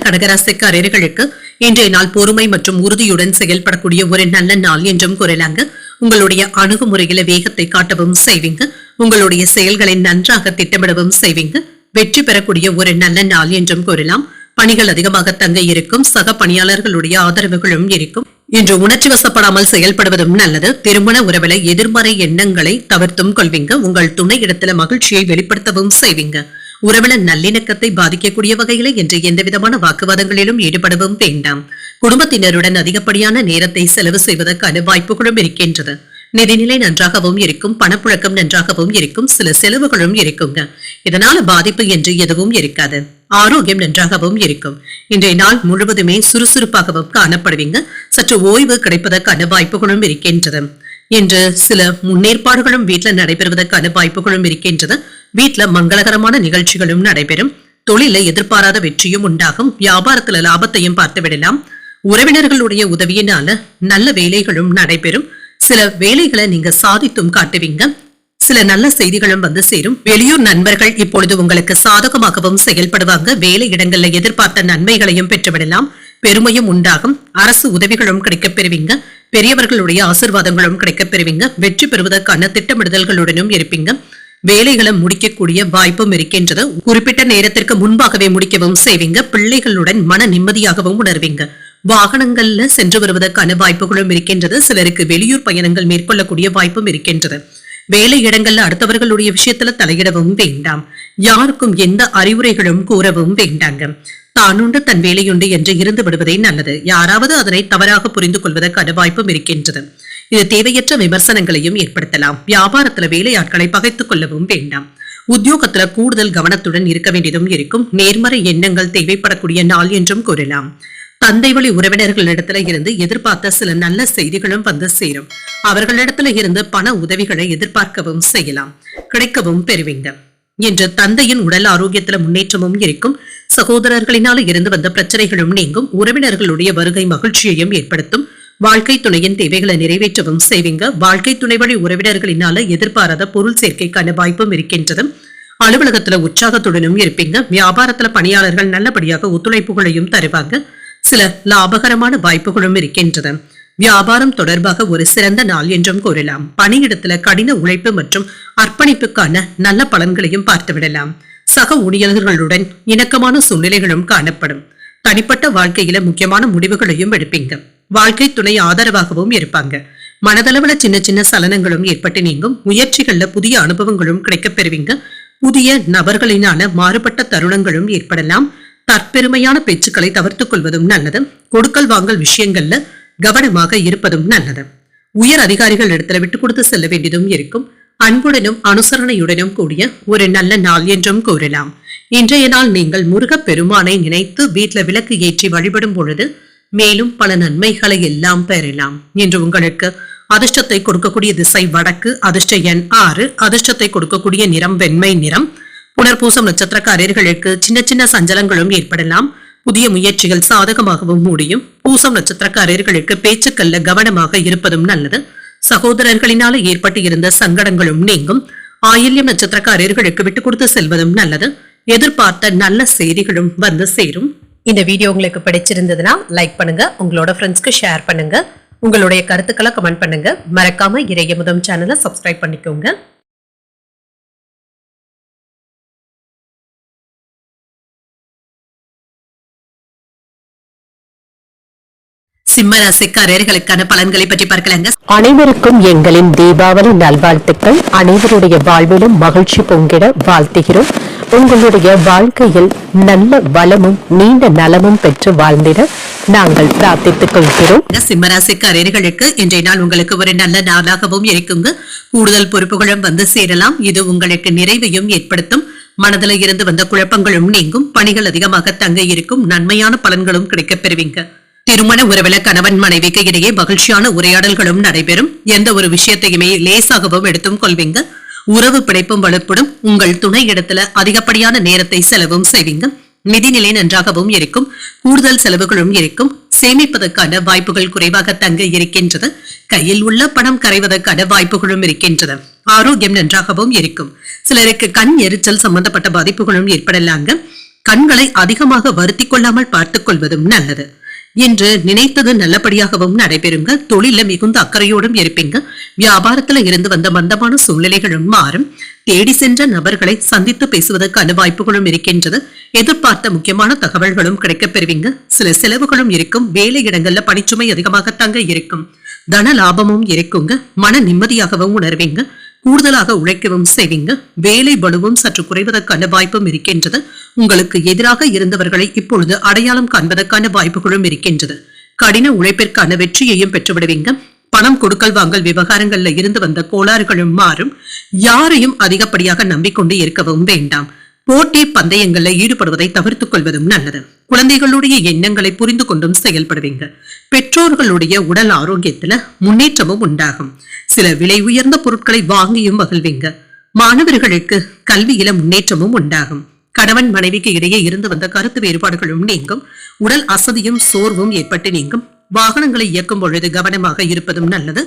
கடகராசிக்காரர்களுக்கு இன்றைய நாள் பொறுமை மற்றும் உறுதியுடன் செயல்படக்கூடிய ஒரு நல்ல நாள் என்றும் கூறலாங்க. உங்களுடைய அணுகுமுறையில வேகத்தை காட்டவும் செய்வீங்க. உங்களுடைய செயல்களை நன்றாக திட்டமிடவும் செய்வீங்க. வெற்றி பெறக்கூடிய ஒரு நல்ல நாள் என்றும் கூறலாம். பணிகள் அதிகமாக தங்க இருக்கும். சக பணியாளர்களுடைய ஆதரவுகளும் இருக்கும். இன்று உணர்ச்சி வசப்படாமல் செயல்படுவதும் நல்லது. திருமண உறவில எதிர்மறை எண்ணங்களை தவிர்த்தும் கொள்வீங்க. உங்கள் துணை இடத்துல மகிழ்ச்சியை வெளிப்படுத்தவும் செய்வீங்க. உறவில நல்லிணக்கத்தை பாதிக்கக்கூடிய வகையில இன்று எந்தவிதமான வாக்குவாதங்களிலும் ஈடுபடவும் வேண்டாம். குடும்பத்தினருடன் அதிகப்படியான நேரத்தை செலவு செய்வதற்கான வாய்ப்புகளும் இருக்கின்றது. நிதிநிலை நன்றாகவும் இருக்கும். பணப்புழக்கம் நன்றாகவும் இருக்கும். சில செலவுகளும் இருக்குங்க. இதனால பாதிப்பு என்று எதுவும் இருக்காது. ஆரோக்கியம் நன்றாகவும் இருக்கும். இன்றைய நாள் முழுவதுமே சுறுசுறுப்பாகவும் காணப்படுவீங்க. சற்று ஓய்வு கிடைப்பதற்கான வாய்ப்புகளும் இருக்கின்றது. இன்று சில முன்னேற்பாடுகளும் வீட்டுல நடைபெறுவதற்கான வாய்ப்புகளும் இருக்கின்றது. வீட்டுல மங்களகரமான நிகழ்ச்சிகளும் நடைபெறும். தொழில எதிர்பாராத வெற்றியும் உண்டாகும். வியாபாரத்துல லாபத்தையும் பார்த்து விடலாம். உறவினர்களுடைய உதவியினால நல்ல வேலைகளும் நடைபெறும். சில வேலைகளை நீங்க சாதித்தும் காட்டுவீங்க. சில நல்ல செய்திகளும் வந்து சேரும். வெளியூர் நண்பர்கள் இப்பொழுது உங்களுக்கு சாதகமாகவும் செயல்படுவாங்க. வேலை இடங்கள்ல எதிர்பார்த்த நன்மைகளையும் பெற்றுவிடலாம். பெருமையும் உண்டாகும். அரசு உதவிகளும் கிடைக்கப் பெறுவீங்க. பெரியவர்களுடைய ஆசிர்வாதங்களும் கிடைக்கப் பெறுவீங்க. வெற்றி பெறுவதற்கான திட்டமிடுதல்களுடனும் இருப்பீங்க. வேலைகளை முடிக்கக்கூடிய வாய்ப்பும் இருக்கின்றது. குறிப்பிட்ட நேரத்திற்கு முன்பாகவே முடிக்கவும் செய்வீங்க. பிள்ளைகளுடன் மன நிம்மதியாகவும் உணர்வீங்க. வாகனங்கள்ல சென்று வருவதற்கான வாய்ப்புகளும் இருக்கின்றது. சிலருக்கு வெளியூர் பயணங்கள் மேற்கொள்ளக்கூடிய வாய்ப்பும் இருக்கின்றது. வேலை இடங்கள்ல அடுத்தவர்களுடைய விஷயத்துல தலையிடவும் வேண்டாம். யாருக்கும் எந்த அறிவுரைகளும் கூறவும் வேண்டாங்க. தானுண்டு தன் வேலையுண்டு என்று இருந்து விடுவதே நல்லது. யாராவது அதனை தவறாக புரிந்து கொள்வதற்கான வாய்ப்பும் இருக்கின்றது. இது தேவையற்ற விமர்சனங்களையும் ஏற்படுத்தலாம். வியாபாரத்துல வேலையாட்களை பகைத்துக் கொள்ளவும் வேண்டாம். உத்தியோகத்துல கூடுதல் கவனத்துடன் இருக்க வேண்டியதும் இருக்கும். நேர்மறை எண்ணங்கள் தேவைப்படக்கூடிய நாள் என்றும் கூறலாம். தந்தை வழி உறவினர்களிடத்துல இருந்து எதிர்பார்த்த சில நல்ல செய்திகளும் வந்து சேரும். அவர்களிடத்துல இருந்து பண உதவிகளை எதிர்பார்க்கவும் செய்யலாம். கிடைக்கவும் பெறுவீங்க. இன்று தந்தையின் உடல் ஆரோக்கியத்துல முன்னேற்றமும் இருக்கும். சகோதரர்களினால இருந்து வந்த பிரச்சனைகளும் நீங்கும். உறவினர்களுடைய வருகை மகிழ்ச்சியையும் ஏற்படுத்தும். வாழ்க்கை துணையின் தேவைகளை நிறைவேற்றவும் செய்வீங்க. வாழ்க்கை துணை வழி உறவினர்களினால எதிர்பாராத பொருள் சேர்க்கைக்கான வாய்ப்பும் இருக்கின்றது. அலுவலகத்துல உற்சாகத்துடனும் இருப்பீங்க. வியாபாரத்துல பணியாளர்கள் நல்லபடியாக ஒத்துழைப்புகளையும் தருவாங்க. சில லாபகரமான வாய்ப்புகளும் இருக்கின்றது. வியாபாரம் தொடர்பாக ஒரு சிறந்த நாள் என்றும் கூறலாம். பணியிடத்துல கடின உழைப்பு மற்றும் அர்ப்பணிப்புக்கான நல்ல பலன்களையும் பார்த்துவிடலாம். சக ஊழியர்களுடன் இணக்கமான சூழ்நிலைகளும் காணப்படும். தனிப்பட்ட வாழ்க்கையில முக்கியமான முடிவுகளையும் எடுப்பீங்க. வாழ்க்கை துணை ஆதரவாகவும் இருப்பாங்க. மனதளவுல சின்ன சின்ன சலனங்களும் ஏற்பட்டு நீங்கும். முயற்சிகள்ல புதிய அனுபவங்களும் கிடைக்கப் பெறுவீங்க. புதிய நபர்களினால மாறுபட்ட தருணங்களும் ஏற்படலாம். தற்பெருமையான பேச்சுக்களை தவிர்த்துக் கொள்வதும் நல்லது. கொடுக்கல் வாங்கல் விஷயங்கள்ல கவனமாக இருப்பதும் நல்லது. உயர் அதிகாரிகள் இடத்துல விட்டுக் கொடுத்து செல்ல வேண்டியதும் இருக்கும். அன்புடனும் அனுசரணையுடனும் கூடிய ஒரு நல்ல நாள் என்றும் கூறலாம். இன்றைய நாள் நீங்கள் முருகப் பெருமானை நினைத்து வீட்டுல விளக்கு ஏற்றி வழிபடும் பொழுது மேலும் பல நன்மைகளை எல்லாம் பெறலாம். இன்று உங்களுக்கு அதிர்ஷ்டத்தை கொடுக்கக்கூடிய திசை வடக்கு. அதிர்ஷ்ட எண் 6. அதிர்ஷ்டத்தை கொடுக்கக்கூடிய நிறம் வெண்மை நிறம். புனர்பூசம் நட்சத்திரக்காரர்களுக்கு சின்ன சின்ன சஞ்சலங்களும் ஏற்படலாம். புதிய முயற்சிகள் சாதகமாகவும் முடியும். பூசம் நட்சத்திரக்காரர்களுக்கு பேச்சுக்கல்ல கவனமாக இருப்பதும் நல்லது. சகோதரர்களினால ஏற்பட்டு இருந்த சங்கடங்களும் நீங்கும். ஆயில்யம் நட்சத்திரக்காரர்களுக்கு விட்டுக் கொடுத்து செல்வதும் நல்லது. எதிர்பார்த்த நல்ல செய்திகளும் வந்து சேரும். இந்த வீடியோ உங்களுக்கு பிடிச்சிருந்ததுன்னா லைக் பண்ணுங்க. உங்களோட ஃப்ரெண்ட்ஸ்க்கு ஷேர் பண்ணுங்க. உங்களுடைய கருத்துக்களை கமெண்ட் பண்ணுங்க. மறக்காம இறையமுதம் சேனலை சப்ஸ்கிரைப் பண்ணிக்கோங்க. சிம்ம ராசிக்காரர்களுக்கான பலன்களை பற்றி பார்க்கலாங்க. அனைவருக்கும் எங்களின் தீபாவளி நல்வாழ்த்துக்கள். அனைவருடைய வாழ்விலும் மகிழ்ச்சி பொங்கிட வாழ்த்துகிறோம். உங்களுடைய வாழ்க்கையில் நல்ல வளமும் நீண்ட நலமும் பெற்று வாழ்ந்திட நாங்கள் பிரார்த்தித்துக் கொள்கிறோம். சிம்மராசிக்காரர்களுக்கு இன்றைய நாள் உங்களுக்கு ஒரு நல்ல நாளாகவும் இருக்குங்க. கூடுதல் பொறுப்புகளும் வந்து சேரலாம். இது உங்களுக்கு நிறைவையும் ஏற்படுத்தும். மனதில் இருந்து வந்த குழப்பங்களும் நீங்கும். பணிகள் அதிகமாக தங்க இருக்கும். நன்மையான பலன்களும் கிடைக்கப் பெறுவீங்க. திருமண உறவில கணவன் மனைவிக்கு இடையே மகிழ்ச்சியான உரையாடல்களும் நடைபெறும். எந்த ஒரு விஷயத்தையுமே லேசாகவும் எடுத்தும் கொள்வீங்க. உறவு பிணைப்பும் வலுப்படும். உங்கள் துணை இடத்துல அதிகப்படியான நேரத்தை செலவும் செய்வீங்க. நிதிநிலை நன்றாகவும் இருக்கும். கூடுதல் செலவுகளும் இருக்கும். சேமிப்பதற்கான வாய்ப்புகள் குறைவாக தங்க இருக்கின்றது. கையில் உள்ள பணம் கரைவதற்கான வாய்ப்புகளும் இருக்கின்றது. ஆரோக்கியம் நன்றாகவும் இருக்கும். சிலருக்கு கண் எரிச்சல் சம்பந்தப்பட்ட பாதிப்புகளும் ஏற்படலாங்க. கண்களை அதிகமாக வருத்திக் கொள்ளாமல் பார்த்துக் கொள்வதும் நல்லது. என்று நினைத்தது நல்லபடியாகவும் நடைபெறுங்க. தொழில மிகுந்த அக்கறையோடும் இருப்பீங்க. வியாபாரத்துல இருந்து வந்த மந்தமான சூழ்நிலைகளும் மாறும். தேடி சென்ற நபர்களை சந்தித்து பேசுவதற்கான வாய்ப்புகளும் இருக்கின்றது. எதிர்பார்த்த முக்கியமான தகவல்களும் கிடைக்கப் பெறுவீங்க. சில செலவுகளும் இருக்கும். வேலை இடங்கள்ல பணிச்சுமை அதிகமாகத்தாங்க இருக்கும். தன லாபமும் இருக்குங்க. மன நிம்மதியாகவும் உணர்வீங்க. கூடுதலாக உழைக்கவும் செய்வீங்க. வேலை பளுவும் சற்று குறைவதற்கான வாய்ப்பும் இருக்கின்றது. உங்களுக்கு எதிராக இருந்தவர்களை இப்பொழுது அடையாளம் காண்பதற்கான வாய்ப்புகளும் இருக்கின்றது. கடின உழைப்பிற்கான வெற்றியையும் பெற்றுவிடுவீங்க. பணம் கொடுக்கல் வாங்கல் விவகாரங்கள்ல இருந்து வந்த கோளாறுகளும் மாறும். யாரையும் அதிகப்படியாக நம்பிக்கொண்டு இருக்கவும் வேண்டாம். போட்டி பந்தயங்கள்ல ஈடுபடுவதை தவிர்த்துக் கொள்வதும் நல்லது. குழந்தைகளுடைய எண்ணங்களை புரிந்து கொண்டும் செயல்படுவீங்க. பெற்றோர்களுடைய உடல் ஆரோக்கியத்துல முன்னேற்றமும் உண்டாகும். சில விலை உயர்ந்த பொருட்களை வாங்கியும் மகிழ்வீங்க. மாணவர்களுக்கு கல்வியில முன்னேற்றமும் உண்டாகும். கணவன் மனைவிக்கு இடையே இருந்து வந்த கருத்து வேறுபாடுகளும் நீங்கும். உடல் அசதியும் சோர்வும் ஏற்பட்டு நீங்கும். வாகனங்களை இயக்கும் பொழுது கவனமாக இருப்பதும் நல்லது.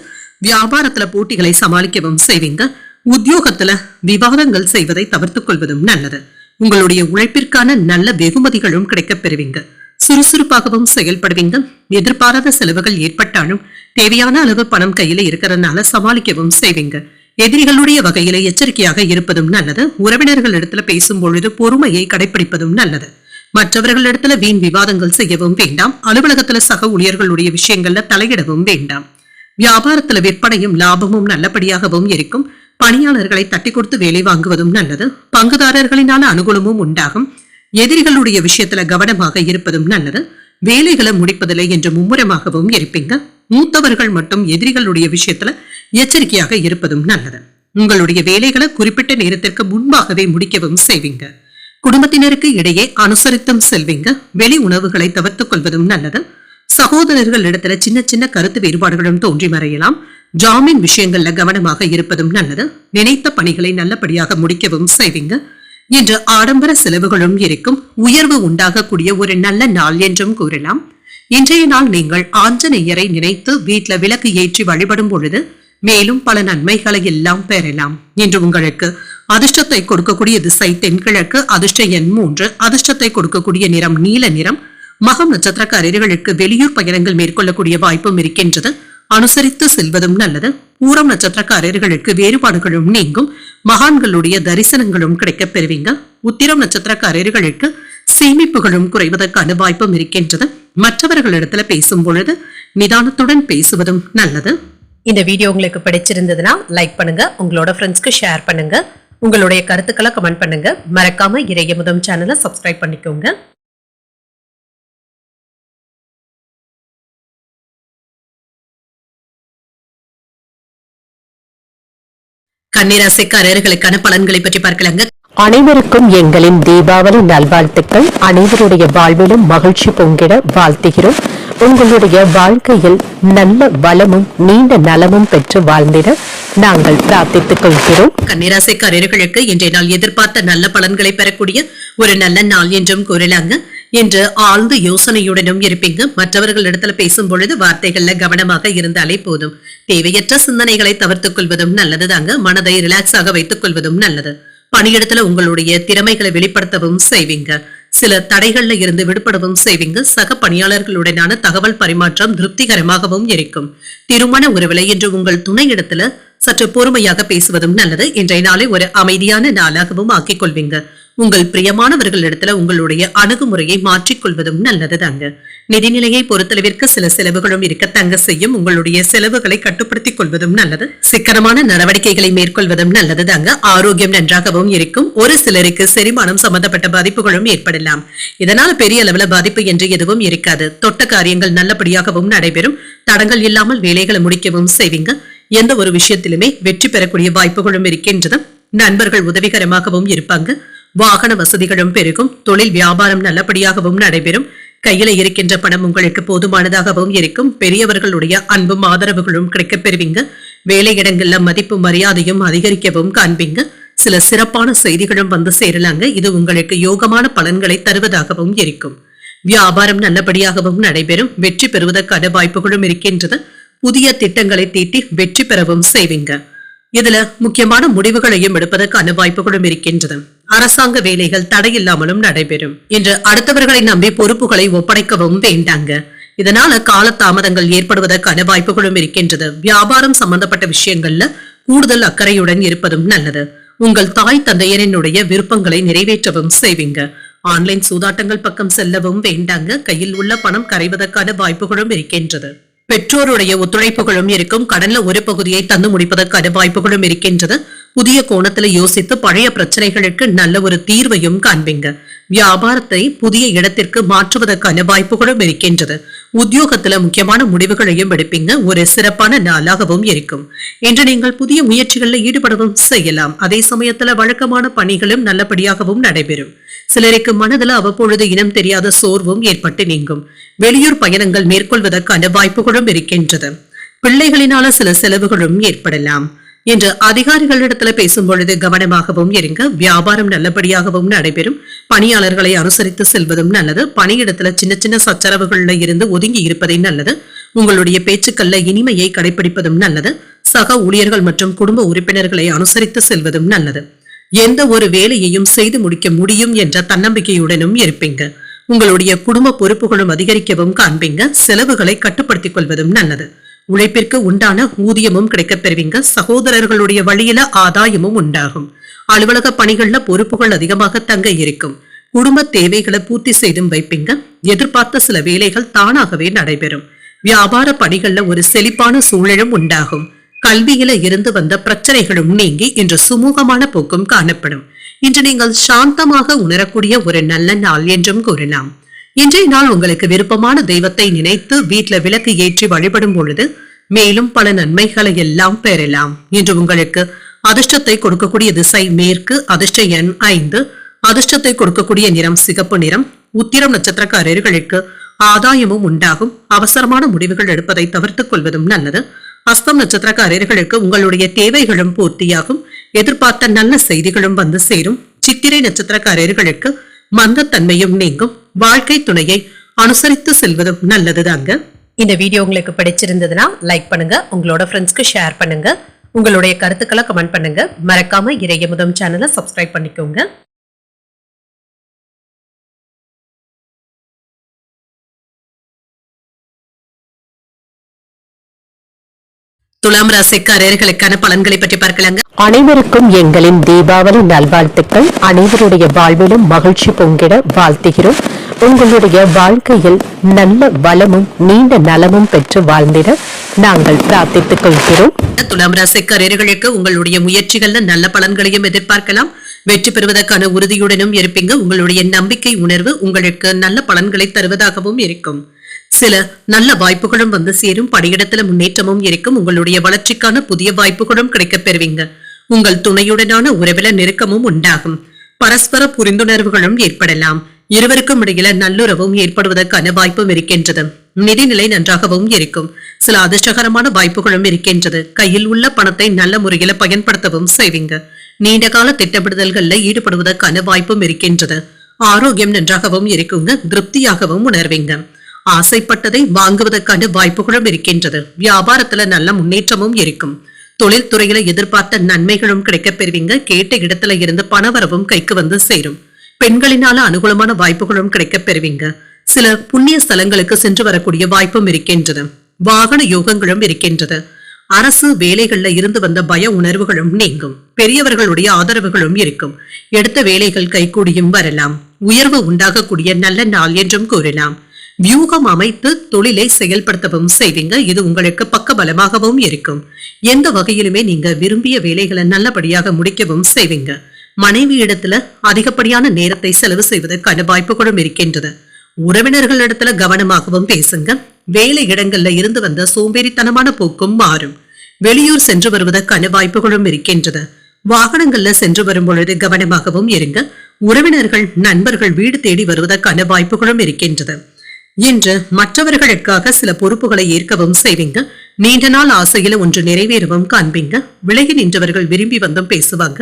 வியாபாரத்துல போட்டிகளை சமாளிக்கவும் செய்வீங்க. உத்தியோகத்துல விவாதங்கள் செய்வதை தவிர்த்துக் கொள்வதும் நல்லது. உங்களுடைய உழைப்பிற்கான நல்ல வெகுமதிகளும் கிடைக்கப் பெறுவீங்க. சுறுசுறுப்பாகவும் செயல்படுவீங்க. எதிர்பாராத செலவுகள் ஏற்பட்டாலும் தேவையான அளவு பணம் கையில இருக்கிறதுனால சமாளிக்கவும் செய்வீங்க. எதிரிகளுடைய வகையில எச்சரிக்கையாக இருப்பதும் நல்லது. உறவினர்கள் இடத்துல பேசும் பொழுது பொறுமையை கடைபிடிப்பதும் நல்லது. மற்றவர்களிடத்துல வீண் விவாதங்கள் செய்யவும் வேண்டாம். அலுவலகத்துல சக ஊழியர்களுடைய விஷயங்கள்ல தலையிடவும் வேண்டாம். வியாபாரத்துல விற்பனையும் லாபமும் நல்லபடியாகவும் இருக்கும். பணியாளர்களை தட்டி கொடுத்து வேலை வாங்குவதும் நல்லது. பங்குதாரர்களினால அனுகூலமும் உண்டாகும். எதிரிகளுடைய விஷயத்துல கவனமாக இருப்பதும் நல்லது. வேலைகளை முடிப்பதில்லை என்று மும்முரமாகவும் இருப்பீங்க. மூத்தவர்கள் மட்டும் எதிரிகளுடைய விஷயத்துல எச்சரிக்கையாக இருப்பதும் நல்லது. உங்களுடைய வேலைகளை குறிப்பிட்ட நேரத்திற்கு முன்பாகவே முடிக்கவும் செய்வீங்க. குடும்பத்தினருக்கு இடையே அனுசரித்தும் செல்வீங்க. வெளி உணவுகளை தவிர்த்துக் கொள்வதும் நல்லது. சகோதரர்கள் இடத்துல சின்ன சின்ன கருத்து வேறுபாடுகளும் தோன்றி மறையலாம். ஜாமீன் விஷயங்கள்ல கவனமாக இருப்பதும் நல்லது. நினைத்த பணிகளை நல்லபடியாக முடிக்கவும் செய்வீங்க. இன்று ஆடம்பர செலவுகளும் இருக்கும். உயர்வு உண்டாகக்கூடிய ஒரு நல்ல நாள் என்றும் கூறலாம். இன்றைய நாள் நீங்கள் ஆஞ்சநேயரை நினைத்து வீட்டுல விளக்கு ஏற்றி வழிபடும் பொழுது மேலும் பல நன்மைகளை எல்லாம் பெறலாம். இன்று உங்களுக்கு அதிர்ஷ்டத்தை கொடுக்கக்கூடிய திசை தென்கிழக்கு. அதிர்ஷ்ட எண் 3. அதிர்ஷ்டத்தை கொடுக்கக்கூடிய நிறம் நீல நிறம். மகம் நட்சத்திரக்காரர்களுக்கு வெளியூர் பயணங்கள் மேற்கொள்ளக்கூடிய வாய்ப்பும் இருக்கின்றது. அனுசரித்து செல்வதும் நல்லது. பூரம் நட்சத்திரக்காரர்களுக்கு வேறுபாடுகளும் நீங்கும். மகான்களுடைய தரிசனங்களும் கிடைக்கப் பெறுவீங்க. உத்திரம் நட்சத்திரக்காரர்களுக்கு சேமிப்புகளும் குறைவதற்கான வாய்ப்பும் இருக்கின்றது. மற்றவர்களிடத்துல பேசும் பொழுது நிதானத்துடன் பேசுவதும் நல்லது. இந்த வீடியோ உங்களுக்கு பிடிச்சிருந்ததுன்னா லைக் பண்ணுங்க. உங்களோட ஃப்ரெண்ட்ஸ்க்கு ஷேர் பண்ணுங்க. உங்களுடைய கருத்துக்களை கமெண்ட் பண்ணுங்க. மறக்காம இறையமுதம் சேனலை சப்ஸ்கிரைப் பண்ணிக்கோங்க. கன்னிராசிக்காரர்களுக்கான பலன்களை பற்றி பார்க்கலாங்க. அனைவருக்கும் எங்களின் தீபாவளி நல்வாழ்த்துக்கள். அனைவருடைய வாழ்விலும் மகிழ்ச்சி பொங்கிட வாழ்த்துகிறோம். உங்களுடைய வாழ்க்கையில் நல்ல வளமும் நீண்ட நலமும் பெற்று வாழ்ந்திட நாங்கள் பிரார்த்தித்துக் கொள்கிறோம். கன்னிராசிக்காரர்களுக்கு இன்றைய நாள் எதிர்பார்த்த நல்ல பலன்களை பெறக்கூடிய ஒரு நல்ல நாள் என்றும் கூறலாங்க. என்று ஆழ்ந்த யோசனையுடனும் இருப்பீங்க. மற்றவர்களிடத்துல பேசும் பொழுது வார்த்தைகள்ல கவனமாக இருந்தாலே போதும். தேவையற்ற சிந்தனைகளை தவிர்த்துக் கொள்வதும் நல்லதுதாங்க. மனதை ரிலாக்ஸாக வைத்துக் கொள்வதும் நல்லது. பணியிடத்துல உங்களுடைய திறமைகளை வெளிப்படுத்தவும் செய்வீங்க. சில தடைகள்ல இருந்து விடுபடவும் செய்வீங்க. சக பணியாளர்களுடனான தகவல் பரிமாற்றம் திருப்திகரமாகவும் இருக்கும். திருமண உறவுல இன்று உங்கள் துணையிடத்துல சற்று பொறுமையாக பேசுவதும் நல்லது. இன்றைய நாளை ஒரு அமைதியான நாளாகவும் ஆக்கிக் கொள்வீங்க. உங்கள் பிரியமானவர்களிடத்துல உங்களுடைய அணுகுமுறையை மாற்றிக்கொள்வதும் நல்லதுதாங்க. நிதிநிலையை பொறுத்தளவிற்கு சில செலவுகளும் இருக்கத்தாங்க செய்யும். உங்களுடைய செலவுகளை கட்டுப்படுத்திக் கொள்வதும் நல்லது. சிக்கனமான நடவடிக்கைகளை மேற்கொள்வதும் நல்லதுதாங்க. ஆரோக்கியம் நன்றாகவும் இருக்கும். ஒரு சிலருக்கு செரிமானம் சம்பந்தப்பட்ட பாதிப்புகளும் ஏற்படலாம். இதனால பெரிய அளவுல பாதிப்பு என்று எதுவும் இருக்காது. தொட்ட காரியங்கள் நல்லபடியாகவும் நடைபெறும். தடங்கள் இல்லாமல் வேலைகளை முடிக்கவும் செய்வீங்க. எந்த ஒரு விஷயத்திலுமே வெற்றி பெறக்கூடிய வாய்ப்புகளும் இருக்கின்றது. நண்பர்கள் உதவிகரமாகவும் இருப்பாங்க. வாகன வசதிகளும் பெருகும். தொழில் வியாபாரம் நல்லபடியாகவும் நடைபெறும். கையில இருக்கின்ற பணம் உங்களுக்கு போதுமானதாகவும் இருக்கும். பெரியவர்களுடைய அன்பும் ஆதரவுகளும் கிடைக்கப் பெறுவீங்க. வேலையிடங்கள்ல மதிப்பு மரியாதையும் அதிகரிக்கவும் காண்பீங்க. சில சிறப்பான செய்திகளும் வந்து சேரலாங்க. இது உங்களுக்கு யோகமான பலன்களை தருவதாகவும் இருக்கும். வியாபாரம் நல்லபடியாகவும் நடைபெறும். வெற்றி பெறுவதற்கான வாய்ப்புகளும் இருக்கின்றது. புதிய திட்டங்களை தீட்டி வெற்றி பெறவும் செய்வீங்க. இதுல முக்கியமான முடிவுகளையும் எடுப்பதற்கான வாய்ப்புகளும் இருக்கின்றது. அரசாங்க வேலைகள் தடையில்லாமலும் நடைபெறும். இன்று அடுத்தவர்களை நம்பி பொறுப்புகளை ஒப்படைக்கவும் வேண்டாங்க. இதனால காலதாமதங்கள் ஏற்படுவதற்கான வாய்ப்புகளும் இருக்கின்றது. வியாபாரம் சம்பந்தப்பட்ட விஷயங்கள்ல கூடுதல் அக்கறையுடன் இருப்பதும் நல்லது. உங்கள் தாய் தந்தையரினுடைய விருப்பங்களை நிறைவேற்றவும் செய்வீங்க. ஆன்லைன் சூதாட்டங்கள் பக்கம் செல்லவும் வேண்டாங்க. கையில் உள்ள பணம் கரைவதற்கான வாய்ப்புகளும் இருக்கின்றது. பெற்றோருடைய ஒத்துழைப்புகளும் இருக்கும். கடன்ல ஒரு பகுதியை தந்து முடிப்பதற்கான வாய்ப்புகளும் இருக்கின்றது. புதிய கோணத்துல யோசித்து பழைய பிரச்சனைகளுக்கு நல்ல ஒரு தீர்வையும் காண்பீங்க. வியாபாரத்தை புதிய இடத்திற்கு மாற்றுவதற்கான வாய்ப்புகளும் இருக்கின்றது. உத்தியோகத்துல முக்கியமான முடிவுகளையும் எடுப்பீங்க. ஒரு சிறப்பான நாளாகவும் இருக்கும். இன்று நீங்கள் புதிய முயற்சிகளில் ஈடுபடவும் செய்யலாம். அதே சமயத்துல வழக்கமான பணிகளும் நல்லபடியாகவும் நடைபெறும். சிலருக்கு மனதில் அவ்வப்பொழுது இனம் தெரியாத சோர்வும் ஏற்பட்டு நீங்கும். வெளியூர் பயணங்கள் மேற்கொள்வதற்கான வாய்ப்புகளும் இருக்கின்றது. பிள்ளைகளினால சில செலவுகளும் ஏற்படலாம். என்று அதிகாரிகளிடத்துல பேசும் பொழுது கவனமாகவும் இருங்க. வியாபாரம் நல்லபடியாகவும் நடைபெறும். பணியாளர்களை அனுசரித்து செல்வதும் நல்லது. பணியிடத்துல சின்ன சின்ன சச்சரவுகள்ல இருந்து ஒதுங்கி இருப்பதே நல்லது. உங்களுடைய பேச்சுக்கள்ல இனிமையை கடைபிடிப்பதும் நல்லது. சக ஊழியர்கள் மற்றும் குடும்ப உறுப்பினர்களை அனுசரித்து செல்வதும் நல்லது. எந்த ஒரு வேலையையும் செய்து முடிக்க முடியும் என்ற தன்னம்பிக்கையுடனும் இருப்பீங்க. உங்களுடைய குடும்ப பொறுப்புகளும் அதிகரிக்கவும் காண்பீங்க. செலவுகளை கட்டுப்படுத்திக் கொள்வதும் நல்லது. உழைப்பிற்கு உண்டான ஊதியமும் கிடைக்கப் பெறுவீங்க. சகோதரர்களுடைய வழியில ஆதாயமும் உண்டாகும். அலுவலக பணிகள்ல பொறுப்புகள் அதிகமாக தங்க இருக்கும். குடும்ப தேவைகளை பூர்த்தி செய்தும் வைப்பீங்க. எதிர்பார்த்த சில வேலைகள் தானாகவே நடைபெறும். வியாபார பணிகள்ல ஒரு செழிப்பான சூழலும் உண்டாகும். கல்வியில இருந்து வந்த பிரச்சனைகளும் நீங்கி இன்று சுமூகமான போக்கும் காணப்படும். இன்று நீங்கள் சாந்தமாக உணரக்கூடிய ஒரு நல்ல நாள் என்றும் கூறலாம். இன்றைய நாள் உங்களுக்கு விருப்பமான தெய்வத்தை நினைத்து வீட்டுல விளக்கு ஏற்றி வழிபடும் பொழுது மேலும் பல நன்மைகளை எல்லாம் பெறலாம். இன்று உங்களுக்கு அதிர்ஷ்டத்தை கொடுக்கக்கூடிய திசை மேற்கு. அதிர்ஷ்ட எண் 5. அதிர்ஷ்டத்தை கொடுக்கக்கூடிய நிறம் சிகப்பு நிறம். உத்திரம் நட்சத்திரக்காரர்களுக்கு ஆதாயமும் உண்டாகும். அவசரமான முடிவுகள் எடுப்பதை தவிர்த்துக் கொள்வதும் நல்லது. அஸ்தம் நட்சத்திரக்காரர்களுக்கு உங்களுடைய தேவைகளும் பூர்த்தியாகும். எதிர்பார்த்த நல்ல செய்திகளும் வந்து சேரும். சித்திரை நட்சத்திரக்காரர்களுக்கு மந்தத்தன்மையும் நீங்கும். வாழ்க்கை துணையை அனுசரித்து செல்வதும் நல்லதுதாங்க. இந்த வீடியோ உங்களுக்கு பிடிச்சிருந்ததுன்னா லைக் பண்ணுங்க. உங்களோட ஃப்ரெண்ட்ஸ்க்கு ஷேர் பண்ணுங்க. உங்களுடைய கருத்துக்களை கமெண்ட் பண்ணுங்க. மறக்காம இறையமுதம் சேனலை சப்ஸ்கிரைப் பண்ணிக்கோங்க. துலாம் ராசிக்காரர்களுக்கான பலன்களை பற்றி பார்க்கலாங்க. அனைவருக்கும் எங்களின் தீபாவளி நல்வாழ்த்துக்கள். அனைவருடைய வாழ்விலும் மகிழ்ச்சி பொங்கிட வாழ்த்துகிறோம். உங்களுடைய வாழ்க்கையில் நல்ல வளமும் நீண்ட நலமும் பெற்று வாழ்ந்திட நாங்கள் பிரார்த்தித்துக் கொள்கிறோம். துலாம் ராசிக்காரர்களுக்கு உங்களுடைய முயற்சிகள்ல நல்ல பலன்களையும் எதிர்பார்க்கலாம். வெற்றி பெறுவதற்கான உறுதியுடனும் இருப்பீங்க. உங்களுடைய நம்பிக்கை உணர்வு உங்களுக்கு நல்ல பலன்களை தருவதாகவும் இருக்கும். சில நல்ல வாய்ப்புகளும் வந்து சேரும். பணியிடத்துல முன்னேற்றமும் இருக்கும். உங்களுடைய வளர்ச்சிக்கான புதிய வாய்ப்புகளும் கிடைக்கப் பெறுவீங்க. உங்கள் துணையுடனான உறவில நெருக்கமும் உண்டாகும். பரஸ்பர புரிந்துணர்வுகளும் ஏற்படலாம். இருவருக்கும் இடையில நல்லுறவும் ஏற்படுவதற்கான வாய்ப்பும் இருக்கின்றது. நிதிநிலை நன்றாகவும் இருக்கும். சில அதிர்ஷ்டகரமான வாய்ப்புகளும் இருக்கின்றது. கையில் உள்ள பணத்தை நல்ல முறையில பயன்படுத்தவும் செய்வீங்க. நீண்ட கால திட்டமிடுதல்கள்ல ஈடுபடுவதற்கான வாய்ப்பும் இருக்கின்றது. ஆரோக்கியம் நன்றாகவும் இருக்குங்க. திருப்தியாகவும் உணர்வீங்க. ஆசைப்பட்டதை வாங்குவதற்கான வாய்ப்புகளும் இருக்கின்றது. வியாபாரத்துல நல்ல முன்னேற்றமும் இருக்கும். தொழில்துறையில எதிர்பார்த்த நன்மைகளும் கிடைக்கப் பெறுவீங்க. கேட்ட இடத்துல இருந்து பணவரவும் கைக்கு வந்து சேரும். பெண்களினால அனுகூலமான வாய்ப்புகளும் கிடைக்கப் பெறுவீங்க. சில புண்ணிய ஸ்தலங்களுக்கு சென்று வரக்கூடிய வாய்ப்பும் இருக்கின்றது. வாகன யோகங்களும் இருக்கின்றது. அரசு வேலைகள்ல இருந்து வந்த பய உணர்வுகளும் நீங்கும். பெரியவர்களுடைய ஆதரவுகளும் இருக்கும். எடுத்த வேலைகள் கைகூடியும் வரலாம். உயர்வு உண்டாகக்கூடிய நல்ல நாள் என்றும் கூறலாம். வியூகம் அமைத்து தொழிலை செயல்படுத்தவும் செய்வீங்க. இது உங்களுக்கு பக்க பலமாகவும் இருக்கும். எந்த வகையிலுமே நீங்க விரும்பிய வேலைகளை நல்லபடியாக முடிக்கவும் செய்வீங்க. மனைவி இடத்துல அதிகப்படியான நேரத்தை செலவு செய்வதற்கான வாய்ப்புகளும் இருக்கின்றது. உறவினர்களிடத்துல கவனமாகவும் பேசுங்க. வேலை இடங்கள்ல இருந்து வந்த சோம்பேறித்தனமான போக்கும் மாறும். வெளியூர் சென்று வருவதற்கான வாய்ப்புகளும் இருக்கின்றது. வாகனங்கள்ல சென்று வரும் பொழுது கவனமாகவும் இருங்க. உறவினர்கள் நண்பர்கள் வீடு தேடி வருவதற்கான வாய்ப்புகளும் இருக்கின்றது. இன்று மற்றவர்களுக்காக சில பொறுப்புகளை ஏற்கவும் செய்வீங்க. நீண்ட நாள் ஆசையில ஒன்று நிறைவேறவும் காண்பீங்க. விலகி நின்றவர்கள் விரும்பி வந்தும் பேசுவாங்க.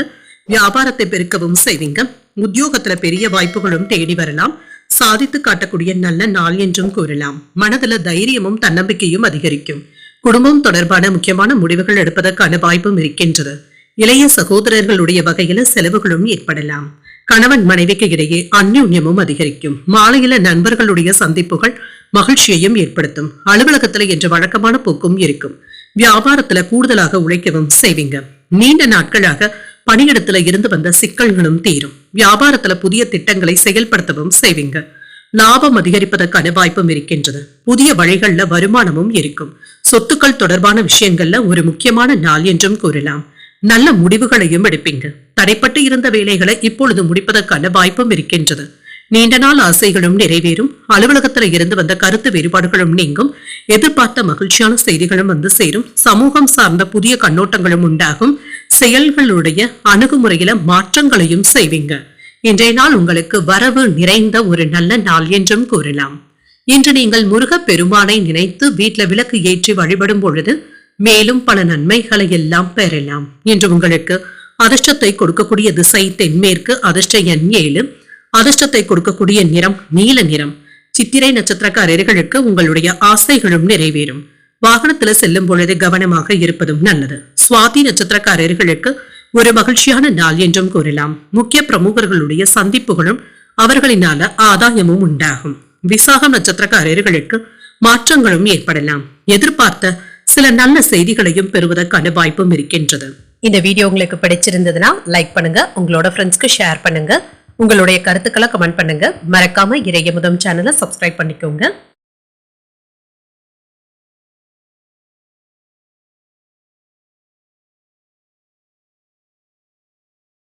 வியாபாரத்தை பெருக்கவும் செய்வீங்க. உத்தியோகத்துல பெரிய வாய்ப்புகளும் தேடி வரலாம். சாதித்து காட்டக்கூடிய நல்ல நாள் என்றும் கூறலாம். மனதுல தைரியமும் தன்னம்பிக்கையும் அதிகரிக்கும். குடும்பம் தொடர்பான முக்கியமான முடிவுகள் எடுப்பதற்கான வாய்ப்பும் இருக்கின்றது. இளைய சகோதரர்களுடைய வகையில செலவுகளும் ஏற்படலாம். கணவன் மனைவிக்கு இடையே அந்யோன்யமும் அதிகரிக்கும். மாலையில நண்பர்களுடைய சந்திப்புகள் மகிழ்ச்சியையும் ஏற்படுத்தும். அலுவலகத்துல என்ற வழக்கமான போக்கும் இருக்கும். வியாபாரத்துல கூடுதலாக உழைக்கவும் செய்வீங்க. நீண்ட நாட்களாக பணியிடத்துல இருந்து வந்த சிக்கல்களும் தீரும். வியாபாரத்துல புதிய திட்டங்களை செயல்படுத்தவும் செய்வீங்க. லாபம் அதிகரிப்பதற்கான வாய்ப்பும் இருக்கின்றது. புதிய வழிகள்ல வருமானமும் இருக்கும். சொத்துக்கள் தொடர்பான விஷயங்கள்ல ஒரு முக்கியமான நாள் என்றும் கூறலாம். நல்ல முடிவுகளையும் எடுப்பீங்க. தடைப்பட்டு இருந்த வேலைகளை இப்பொழுது முடிப்பதற்கான வாய்ப்பும் இருக்கின்றது. நீண்ட நாள் ஆசைகளும் நிறைவேறும். அலுவலகத்துல இருந்து வந்த கருத்து வேறுபாடுகளும் நீங்கும். எதிர்பார்த்த மகிழ்ச்சியான செய்திகளும் வந்து சேரும். சமூகம் சார்ந்த புதிய கண்ணோட்டங்களும் உண்டாகும். செயல்களுடைய அணுகுமுறையில மாற்றங்களையும் செய்வீங்க. இன்றைய நாள் உங்களுக்கு வரவு நிறைந்த ஒரு நல்ல நாள் என்றும் கூறலாம். இன்று நீங்கள் முருகப் பெருமானை நினைத்து வீட்டுல விளக்கு ஏற்றி வழிபடும் பொழுது மேலும் பல நன்மைகளை எல்லாம் பெறலாம். இன்று உங்களுக்கு அதிர்ஷ்டத்தை கொடுக்கக்கூடிய திசை தென்மேற்கு. அதிர்ஷ்ட எண் 7. அதிர்ஷ்டத்தை கொடுக்கக்கூடிய நிறம் நீல நிறம். சித்திரை நட்சத்திரக்காரர்களுக்கு உங்களுடைய ஆசைகளும் நிறைவேறும். வாகனத்துல செல்லும் பொழுது கவனமாக இருப்பதும் நல்லது. சுவாதி நட்சத்திரக்காரர்களுக்கு ஒரு மகிழ்ச்சியான நாள் என்றும் கூறலாம். முக்கிய பிரமுகர்களுடைய சந்திப்புகளும் அவர்களினால ஆதாயமும் உண்டாகும். விசாகம் நட்சத்திரக்காரர்களுக்கு மாற்றங்களும் ஏற்படலாம். எதிர்பார்த்த சில நல்ல செய்திகளையும் பெறுவதற்கான வாய்ப்பும் இருக்கின்றது. இந்த வீடியோ உங்களுக்கு பிடிச்சிருந்ததுன்னா லைக் பண்ணுங்க, உங்களோட ஃப்ரெண்ட்ஸ்க்கு ஷேர் பண்ணுங்க, உங்களுடைய கருத்துக்களை கமெண்ட் பண்ணுங்க. மறக்காம இறையமுதம் சேனலை சப்ஸ்கிரைப் பண்ணிக்கோங்க.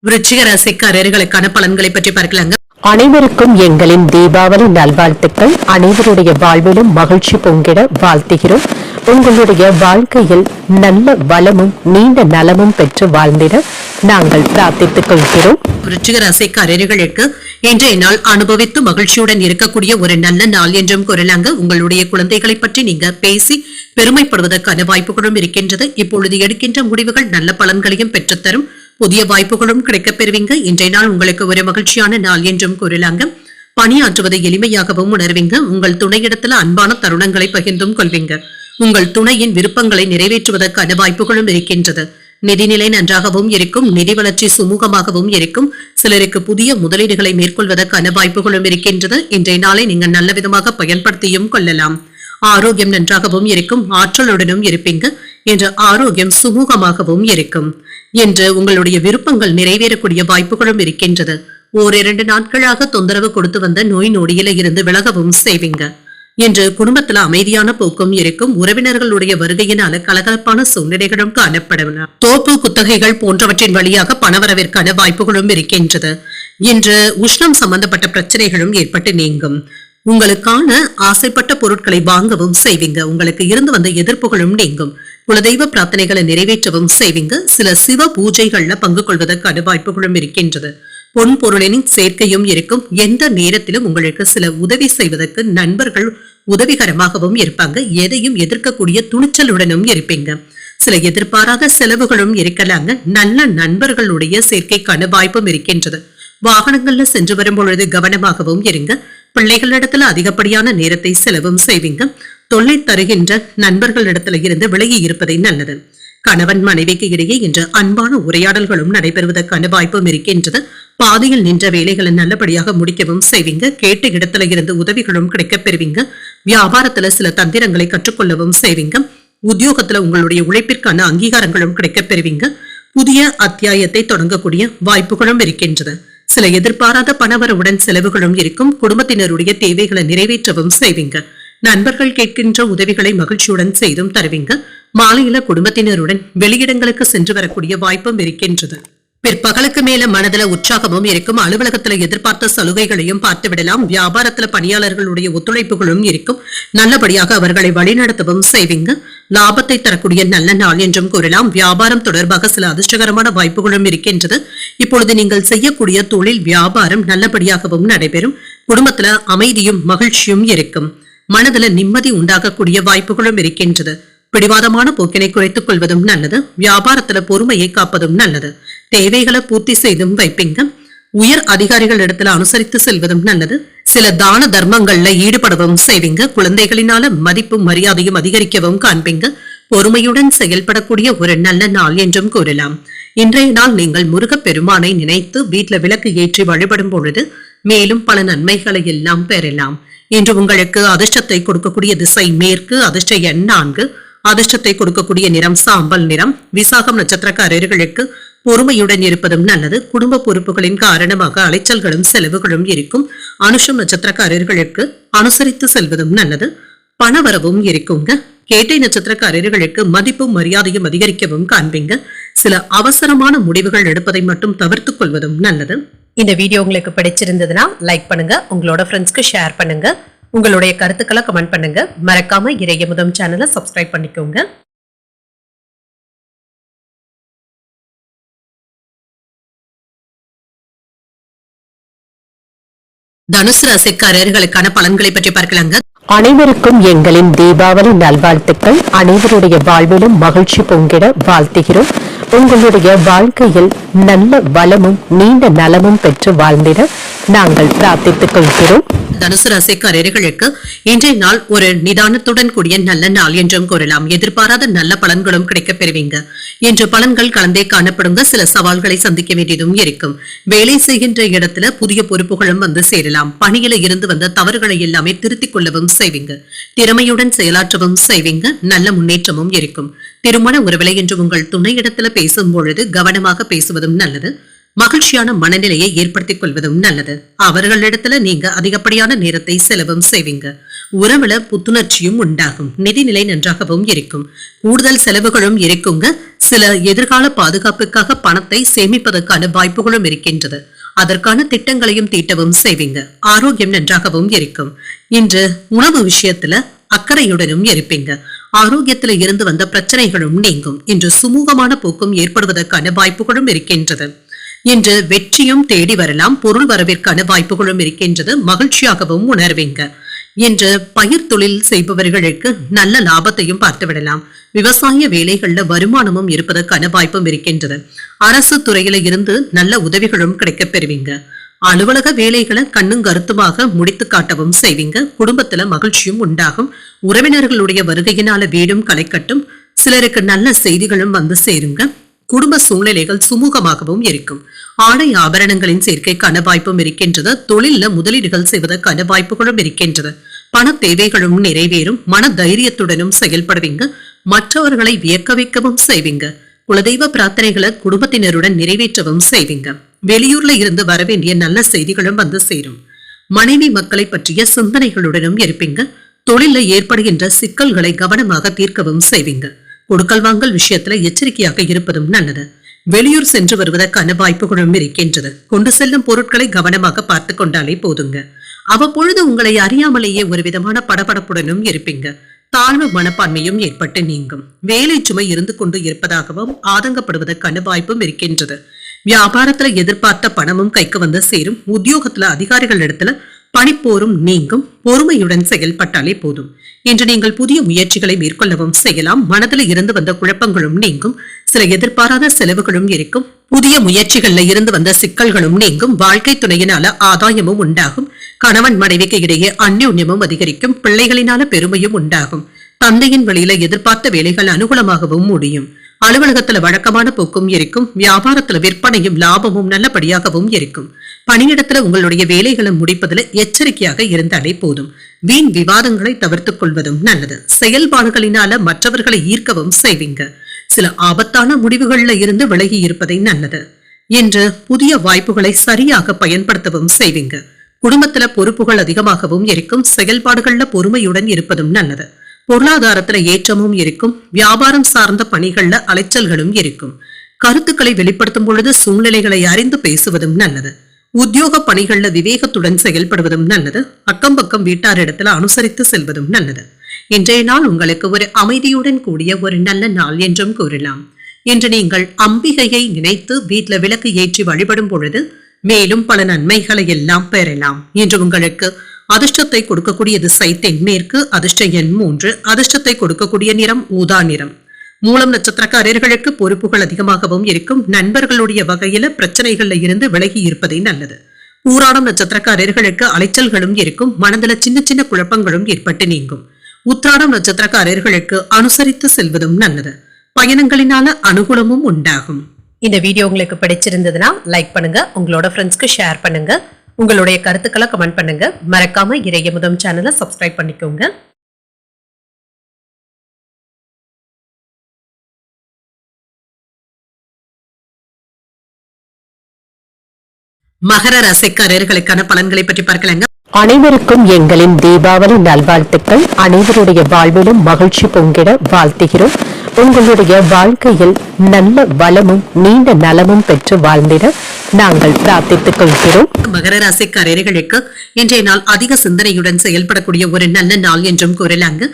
விருச்சிக ராசிக்காரர்களுக்கான பலன்களை பற்றி பார்க்கலாங்க. அனைவருக்கும் எங்களின் தீபாவளி நல்வாழ்த்துக்கள். அனைவருடைய வாழ்விலும் மகிழ்ச்சி பொங்கிட வாழ்த்துகிறோம். உங்களுடைய வாழ்க்கையில் நல்ல வளமும் நீண்ட நலமும் பெற்று வாழ்ந்திட நாங்கள் பிரார்த்தித்துக் கொள்கிறோம். விருச்சிக ராசிக்காரர்களுக்கு இன்றைய நாள் அனுபவித்து மகிழ்ச்சியுடன் இருக்கக்கூடிய ஒரு நல்ல நாள் என்றும் கூறலாங்க. உங்களுடைய குழந்தைகளை பற்றி நீங்க பேசி பெருமைப்படுவதற்கான வாய்ப்புகளும் இருக்கின்றது. இப்பொழுது எடுக்கின்ற முடிவுகள் நல்ல பலன்களையும் பெற்றுத்தரும். புதிய வாய்ப்புகளும் கிடைக்கப் பெறுவீங்க. இன்றைய நாள் உங்களுக்கு ஒரு மகிழ்ச்சியான நாள் என்றும் கூறலாங்க. பணியாற்றுவதை எளிமையாகவும் உணர்வீங்க. உங்கள் துணையிடத்துல அன்பான தருணங்களை பகிர்ந்தும் கொள்வீங்க. உங்கள் துணையின் விருப்பங்களை நிறைவேற்றுவதற்கான வாய்ப்புகளும் இருக்கின்றது. நிதிநிலை நன்றாகவும் இருக்கும். நிதி வளர்ச்சி சுமூகமாகவும் இருக்கும். சிலருக்கு புதிய முதலீடுகளை மேற்கொள்வதற்கான வாய்ப்புகளும் இருக்கின்றது. இன்றைய நாளை நீங்கள் நல்ல விதமாக பயன்படுத்தியும் கொள்ளலாம். ஆரோக்கியம் நன்றாகவும் இருக்கும். ஆற்றலுடனும் இருப்பீங்க. என்ற ஆரோக்கியம் சுமூகமாகவும் இருக்கும். என்று உங்களுடைய விருப்பங்கள் நிறைவேறக்கூடிய வாய்ப்புகளும் இருக்கின்றது. ஓரிரண்டு நாட்களாக தொந்தரவு கொடுத்து வந்த நோய் நொடியில இருந்து விலகவும் செய்வீங்க. என்று குடும்பத்துல அமைதியான போக்கும் இருக்கும். உறவினர்களுடைய வருகையினால கலகலப்பான சூழ்நிலைகளும் காணப்படும். தோப்பு குத்தகைகள் போன்றவற்றின் வழியாக பணவரவிற்கான வாய்ப்புகளும் இருக்கின்றது. இன்று உஷ்ணம் சம்பந்தப்பட்ட பிரச்சனைகளும் ஏற்பட்டு நீங்கும். உங்களுக்கான ஆசைப்பட்ட பொருட்களை வாங்கவும் செய்வீங்க. உங்களுக்கு இருந்து வந்த எதிர்ப்புகளும் நீங்கும். குலதெய்வ பிரார்த்தனைகளை நிறைவேற்றவும் செய்வீங்க. சில சிவ பூஜைகள்ல பங்கு கொள்வதற்கான வாய்ப்புகளும் இருக்கின்றது. பொன் பொருளின் சேர்க்கையும் இருக்கும். எந்த நேரத்திலும் உங்களுக்கு சில உதவி செய்வதற்கு நண்பர்கள் உதவிகரமாகவும் இருப்பாங்க. எதையும் எதிர்க்கக்கூடிய துணிச்சலுடனும் இருப்பீங்க. சில எதிர்பாராத செலவுகளும் இருக்கலாங்க. நல்ல நண்பர்களுடைய சேர்க்கைக்கான வாய்ப்பும் இருக்கின்றது. வாகனங்கள்ல சென்று வரும் பொழுது கவனமாகவும் இருங்க. பிள்ளைகளிடத்துல அதிகப்படியான நேரத்தை செலவும் செய்வீங்க. தொல்லை தருகின்ற நண்பர்களிடத்துல இருந்து விலகி இருப்பதை நல்லது. கணவன் மனைவிக்கு இடையே இன்று அன்பான உரையாடல்களும் நடைபெறுவதற்கான வாய்ப்பும் இருக்கின்றது. பாதையில் நின்ற வேலைகளை நல்லபடியாக முடிக்கவும் செய்வீங்க. கேட்ட இடத்துல இருந்து உதவிகளும் கிடைக்கப் பெறுவீங்க. வியாபாரத்துல சில தந்திரங்களை கற்றுக்கொள்ளவும் செய்வீங்க. உத்தியோகத்துல உங்களுடைய உழைப்பிற்கான அங்கீகாரங்களும் கிடைக்கப் பெறுவீங்க. புதிய அத்தியாயத்தை தொடங்கக்கூடிய வாய்ப்புகளும் இருக்கின்றது. சில எதிர்பாராத பணவரவுடன் செலவுகளும் இருக்கும். குடும்பத்தினருடைய தேவைகளை நிறைவேற்றவும் செய்வீங்க. நண்பர்கள் கேட்கின்ற உதவிகளை மகிழ்ச்சியுடன் செய்தும் தருவீங்க. மாலையில குடும்பத்தினருடன் வெளியிடங்களுக்கு சென்று வரக்கூடிய வாய்ப்பும் இருக்கின்றது. பிற்பகலுக்கு மேல மனதுல உற்சாகமும் இருக்கும். அலுவலகத்துல எதிர்பார்த்த சலுகைகளையும் பார்த்து விடலாம். வியாபாரத்துல பணியாளர்களுடைய ஒத்துழைப்புகளும் இருக்கும். நல்லபடியாக அவர்களை வழிநடத்தவும் செய்வீங்க. லாபத்தை தரக்கூடிய நல்ல நாள் என்றும் கூறலாம். வியாபாரம் தொடர்பாக சில அதிர்ஷ்டகரமான வாய்ப்புகளும் இருக்கின்றது. இப்பொழுது நீங்கள் செய்யக்கூடிய தொழில் வியாபாரம் நல்லபடியாகவும் நடைபெறும். குடும்பத்துல அமைதியும் மகிழ்ச்சியும் இருக்கும். மனதுல நிம்மதி உண்டாகக்கூடிய வாய்ப்புகளும் இருக்கின்றது. பிடிவாதமான போக்கினை குறைத்துக் கொள்வதும் நல்லது. வியாபாரத்துல பொறுமையை காப்பதும் நல்லது. தேவைகளை பூர்த்தி செய்தும் வைப்பீங்க. உயர் அதிகாரிகள் இடத்துல அனுசரித்து செல்வதும் நல்லது. சில தான தர்மங்கள்ல ஈடுபடவும் செய்வீங்க. குழந்தைகளினால மதிப்பும் மரியாதையும் அதிகரிக்கவும் காண்பீங்க. பொறுமையுடன் செயல்படக்கூடிய ஒரு நல்ல நாள் என்றும் கூறலாம். இன்றைய நாள் நீங்கள் முருகப்பெருமானை நினைத்து வீட்டில் விளக்கு ஏற்றி வழிபடும் பொழுது மேலும் பல நன்மைகளை எல்லாம் பெறலாம். இன்று உங்களுக்கு அதிர்ஷ்டத்தை கொடுக்கக்கூடிய திசை மேற்கு, அதிர்ஷ்ட எண் 4, அதிர்ஷ்டத்தை கொடுக்கக்கூடிய நிறம் சாம்பல் நிறம். விசாகம் நட்சத்திரக்காரர்களுக்கு பொறுமையுடன் இருப்பதும் நல்லது. குடும்ப பொறுப்புகளின் காரணமாக அலைச்சல்களும் செலவுகளும் இருக்கும். அனுஷம் நட்சத்திரக்காரர்களுக்கு அனுசரித்து செல்வதும் நல்லது. பணவரவும் இருக்குங்க. கேட்டை நட்சத்திரக்காரர்களுக்கு மதிப்பும் மரியாதையும் அதிகரிக்கவும் காண்பீங்க. சில அவசரமான முடிவுகள் எடுப்பதை மட்டும் தவிர்த்துக் கொள்வதும் நல்லது. இந்த வீடியோ உங்களுக்கு பிடிச்சிருந்ததுன்னா லைக் பண்ணுங்க, உங்களோட ஃப்ரெண்ட்ஸ்க்கு ஷேர் பண்ணுங்க, உங்களுடைய கருத்துக்களை கமெண்ட் பண்ணுங்க. மறக்காம இறையமுதம் சேனலை சப்ஸ்கிரைப் பண்ணிக்கோங்க. தனுசு ராசிக்காரர்களுக்கான பலன்களை பற்றி பார்க்கலாங்க. அனைவருக்கும் எங்களின் தீபாவளி நல்வாழ்த்துக்கள். அனைவருடைய வாழ்விலும் மகிழ்ச்சி பொங்கிட வாழ்த்துகிறோம். உங்களுடைய வாழ்க்கையில் நல்ல வளமும் நீண்ட நலமும் பெற்று வாழ்ந்திட நாங்கள் பிரார்த்தித்துக் கொள்கிறோம். தனுசு ராசிக்காரர்களுக்கு இன்றைய நாள் ஒரு நிதானத்துடன் கூடிய நல்ல நாள் என்றும் கூறலாம். எதிர்பாராத நல்ல பலன்களும் கிடைக்கப் பெறுவீங்க. இன்று பலன்கள் கலந்தே காணப்படுங்க. சில சவால்களை சந்திக்க வேண்டியதும் இருக்கும். வேலை செய்கின்ற இடத்துல புதிய பொறுப்புகளும் வந்து சேரலாம். பணியில இருந்து வந்த தவறுகளை எல்லாமே திருத்திக் கொள்ளவும் செய்வீங்க. திறமையுடன் செயலாற்றவும் செய்வீங்க. நல்ல முன்னேற்றமும் இருக்கும். திருமண உறவிலை என்று உங்கள் துணையிடத்துல பேசும் பொழுது கவனமாக பேசுவதும் நல்லது. மகிழ்ச்சியான மனநிலையை ஏற்படுத்திக் கொள்வதும் நல்லது. அவர்களிடத்துல நீங்க அதிகப்படியான நேரத்தை செலவும் செய்வீங்க. உறவுல புத்துணர்ச்சியும் உண்டாகும். நிதிநிலை நன்றாகவும் இருக்கும். கூடுதல் செலவுகளும் இருக்குங்க. சில எதிர்கால பாதுகாப்புக்காக பணத்தை சேமிப்பதற்கான வாய்ப்புகளும் இருக்கின்றது. அதற்கான திட்டங்களையும் தீட்டவும் செய்வீங்க. ஆரோக்கியம் நன்றாகவும் இருக்கும். இன்று உணவு விஷயத்துல அக்கறையுடனும் இருப்பீங்க. ஆரோக்கியத்துல இருந்து வந்த பிரச்சனைகளும் நீங்கும். இன்று சுமூகமான போக்கும் ஏற்படுவதற்கான வாய்ப்புகளும் இருக்கின்றது. இன்று வெற்றியும் தேடி வரலாம். பொருள் வரவிற்கான வாய்ப்புகளும் இருக்கின்றது. மகிழ்ச்சியாகவும் உணர்வீங்க. இன்று பயிர் தொழில் செய்பவர்களுக்கு நல்ல லாபத்தையும் பார்த்துவிடலாம். விவசாய வேலைகள்ல வருமானமும் இருப்பதற்கான வாய்ப்பும் இருக்கின்றது. அரசு துறையில இருந்து நல்ல உதவிகளும் கிடைக்கப் பெறுவீங்க. அலுவலக வேலைகளை கண்ணும் கருத்துமாக முடித்து காட்டவும் செய்வீங்க. குடும்பத்துல மகிழ்ச்சியும் உண்டாகும். உறவினர்களுடைய வருகையினால வீடும் களைக்கட்டும். சிலருக்கு நல்ல செய்திகளும் வந்து சேருங்க. குடும்ப சூழ்நிலைகள் சுமூகமாகவும் இருக்கும். ஆடை ஆபரணங்களின் சேர்க்கைக்கான வாய்ப்பும் இருக்கின்றது. தொழில முதலீடுகள் செய்வதற்கான வாய்ப்புகளும் இருக்கின்றது. பண தேவைகளும் நிறைவேறும். மன தைரியத்துடனும் செயல்படுவீங்க. மற்றவர்களை வியக்க வைக்கவும் செய்வீங்க. குலதெய்வ பிரார்த்தனைகளை குடும்பத்தினருடன் நிறைவேற்றவும் செய்வீங்க. வெளியூர்ல இருந்து வரவேண்டிய நல்ல செய்திகளும் வந்து சேரும். மனைவி மக்களை பற்றிய சிந்தனைகளுடனும் இருப்பீங்க. தொழில ஏற்படுகின்ற சிக்கல்களை கவனமாக தீர்க்கவும் செய்வீங்க. கொடுக்கல் வாங்கல் விஷயத்துல எச்சரிக்கையாக இருப்பதும் நல்லது. வெளியூர் சென்று வருவதற்கான வாய்ப்புகளும் இருக்கின்றது. கொண்டு செல்லும் பொருட்களை கவனமாக பார்த்து கொண்டாலே போதுங்க. அவ்வப்பொழுது உங்களை அறியாமலேயே ஒரு விதமான படபடப்புடனும் இருப்பீங்க. தாழ்வு மனப்பான்மையும் ஏற்பட்டு நீங்கும். வேலை சுமை இருந்து கொண்டு இருப்பதாகவும் ஆதங்கப்படுவதற்கான வாய்ப்பும் இருக்கின்றது. வியாபாரத்துல எதிர்பார்த்த பணமும் கைக்கு வந்து சேரும். உத்தியோகத்துல அதிகாரிகள் இடத்துல பணிப்போரும் நீங்கும். பொறுமையுடன் செயல்பட்டாலே போதும். இன்று நீங்கள் புதிய முயற்சிகளை மேற்கொள்ளவும் செய்யலாம். மனதில் இருந்து வந்த குழப்பங்களும் நீங்கும். சில எதிர்பாராத செலவுகளும் இருக்கும். புதிய முயற்சிகள்ல இருந்து வந்த சிக்கல்களும் நீங்கும். வாழ்க்கை துணையினால ஆதாயமும் உண்டாகும். கணவன் மனைவிக்கு இடையே அந்யோன்யமும் அதிகரிக்கும். பிள்ளைகளினால பெருமையும் உண்டாகும். தந்தையின் வழியில எதிர்பார்த்த வேலைகள் அனுகூலமாகவும் முடியும். அலுவலகத்துல வழக்கமான போக்கும் இருக்கும். வியாபாரத்துல விற்பனையும் லாபமும் நல்லபடியாகவும் இருக்கும். பணியிடத்துல உங்களுடைய வேலைகளை முடிப்பதில் எச்சரிக்கையாக இருந்தாலே போதும். வீண் விவாதங்களை தவிர்த்துக் கொள்வதும் நல்லது. செயல்பாடுகளினால மற்றவர்களை ஈர்க்கவும் செய்வீங்க. சில ஆபத்தான முடிவுகள்ல இருந்து விலகி இருப்பதை நல்லது. இன்று புதிய வாய்ப்புகளை சரியாக பயன்படுத்தவும் செய்வீங்க. குடும்பத்துல பொறுப்புகள் அதிகமாகவும் இருக்கும். செயல்பாடுகள்ல பொறுமையுடன் இருப்பதும் நல்லது. பொருளாதாரத்துல ஏற்றமும் இருக்கும். வியாபாரம் சார்ந்த பணிகள்ல அலைச்சல்களும் இருக்கும். கருத்துக்களை வெளிப்படுத்தும் பொழுது சூழ்நிலைகளை அறிந்து பேசுவதும் நல்லது. உத்தியோக பணிகள்ல விவேகத்துடன் செயல்படுவதும் நல்லது. அக்கம் பக்கம் வீட்டாரிடத்துல அனுசரித்து செல்வதும் நல்லது. இன்றைய நாள் உங்களுக்கு ஒரு அமைதியுடன் கூடிய ஒரு நல்ல நாள் என்றும் கூறலாம். இன்று நீங்கள் அம்பிகையை நினைத்து வீட்டுல விளக்கு ஏற்றி வழிபடும் பொழுது மேலும் பல நன்மைகளை எல்லாம் பெறலாம். இன்று உங்களுக்கு அதிர்ஷ்டத்தை கொடுக்கக்கூடிய திசை தென்மேற்கு, அதிர்ஷ்ட எண் 3, அதிர்ஷ்டத்தை கொடுக்கக்கூடிய நிறம் ஊதா நிறம். மூலம் நட்சத்திரக்காரர்களுக்கு பொறுப்புகள் அதிகமாகவும் இருக்கும். நண்பர்களுடைய வகையில பிரச்சனைகள்ல இருந்து விலகி இருப்பதே நல்லது. ஊராடம் நட்சத்திரக்காரர்களுக்கு அலைச்சல்களும் இருக்கும். மனதில சின்ன சின்ன குழப்பங்களும் ஏற்பட்டு நீங்கும். உத்திராடம் நட்சத்திரக்காரர்களுக்கு அனுசரித்து செல்வதும் நல்லது. பயணங்களினால அனுகூலமும் உண்டாகும். இந்த வீடியோ உங்களுக்கு பிடிச்சிருந்ததுன்னா லைக் பண்ணுங்க, உங்களோட ஃப்ரெண்ட்ஸ்க்கு ஷேர் பண்ணுங்க, உங்களுடைய கருத்துக்களை கமெண்ட் பண்ணுங்க. மறக்காம இறையமுதம் சேனலை சப்ஸ்கிரைப் பண்ணிக்கோங்க. மகர ராசிக்காரர்களுக்கான பலன்களை பற்றி பார்க்கலாங்க. அனைவருக்கும் எங்களின் தீபாவளி நல்வாழ்த்துக்கள். அனைவருடைய வாழ்விலும் மகிழ்ச்சி பொங்கிட வாழ்த்துகிறோம். உங்களுடைய வாழ்க்கையில் நல்ல வளமும் நீண்ட நலமும் பெற்று வாழ்ந்திட நாங்கள் பிரார்த்தித்துக் கொள்கிறோம். மகர ராசிக்காரர்களுக்கு இன்றைய நாள் அதிக சிந்தனையுடன் செயல்படக்கூடிய ஒரு நல்ல நாள் என்றும் கூறலாங்க.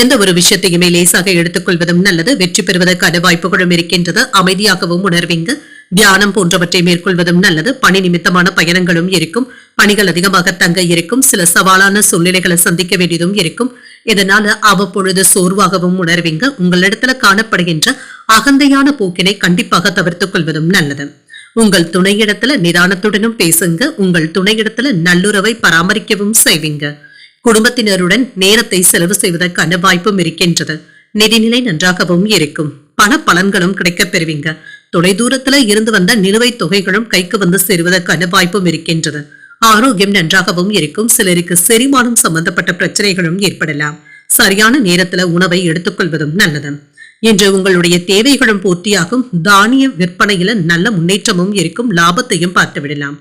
எந்த ஒரு விஷயத்தையுமே லேசாக எடுத்துக்கொள்வதும் நல்லது. வெற்றி பெறுவதற்கான வாய்ப்புகளும் இருக்கின்றது. அமைதியாகவும் உணர்வீங்க. தியானம் போன்றவற்றை மேற்கொள்வதும் நல்லது. பணி நிமித்தமான பயணங்களும் இருக்கும். பணிகள் அதிகமாக தங்க இருக்கும். சில சவாலான சூழ்நிலைகளை சந்திக்க வேண்டியதும் இருக்கும். இதனால அவ்வப்பொழுது சோர்வாகவும் உணர்வீங்க. உங்களிடத்துல காணப்படுகின்ற அகந்தையான போக்கினை கண்டிப்பாக தவிர்த்துக் கொள்வதும் நல்லது. உங்கள் துணையிடத்துல நிதானத்துடனும் பேசுங்க. உங்கள் துணையிடத்துல நல்லுறவை பராமரிக்கவும் செய்வீங்க. குடும்பத்தினருடன் நேரத்தை செலவு செய்வதற்கான வாய்ப்பும் இருக்கின்றது. நிதிநிலை நன்றாகவும் இருக்கும். பண பலன்களும் கிடைக்கப் பெறுவீங்க. தொலை தூரத்துல இருந்து வந்த நிலுவைத் தொகைகளும் கைக்கு வந்து சேருவதற்கான வாய்ப்பும் இருக்கின்றது. ஆரோக்கியம் நன்றாகவும் இருக்கும். சிலருக்கு செரிமானம் சம்பந்தப்பட்ட பிரச்சனைகளும் ஏற்படலாம். சரியான நேரத்துல உணவை எடுத்துக்கொள்வதும் நல்லது. இன்று உங்களுடைய தேவைகளும் பூர்த்தியாகும். தானிய விற்பனையில நல்ல முன்னேற்றமும் இருக்கும். லாபத்தையும் பார்த்து விடலாம்.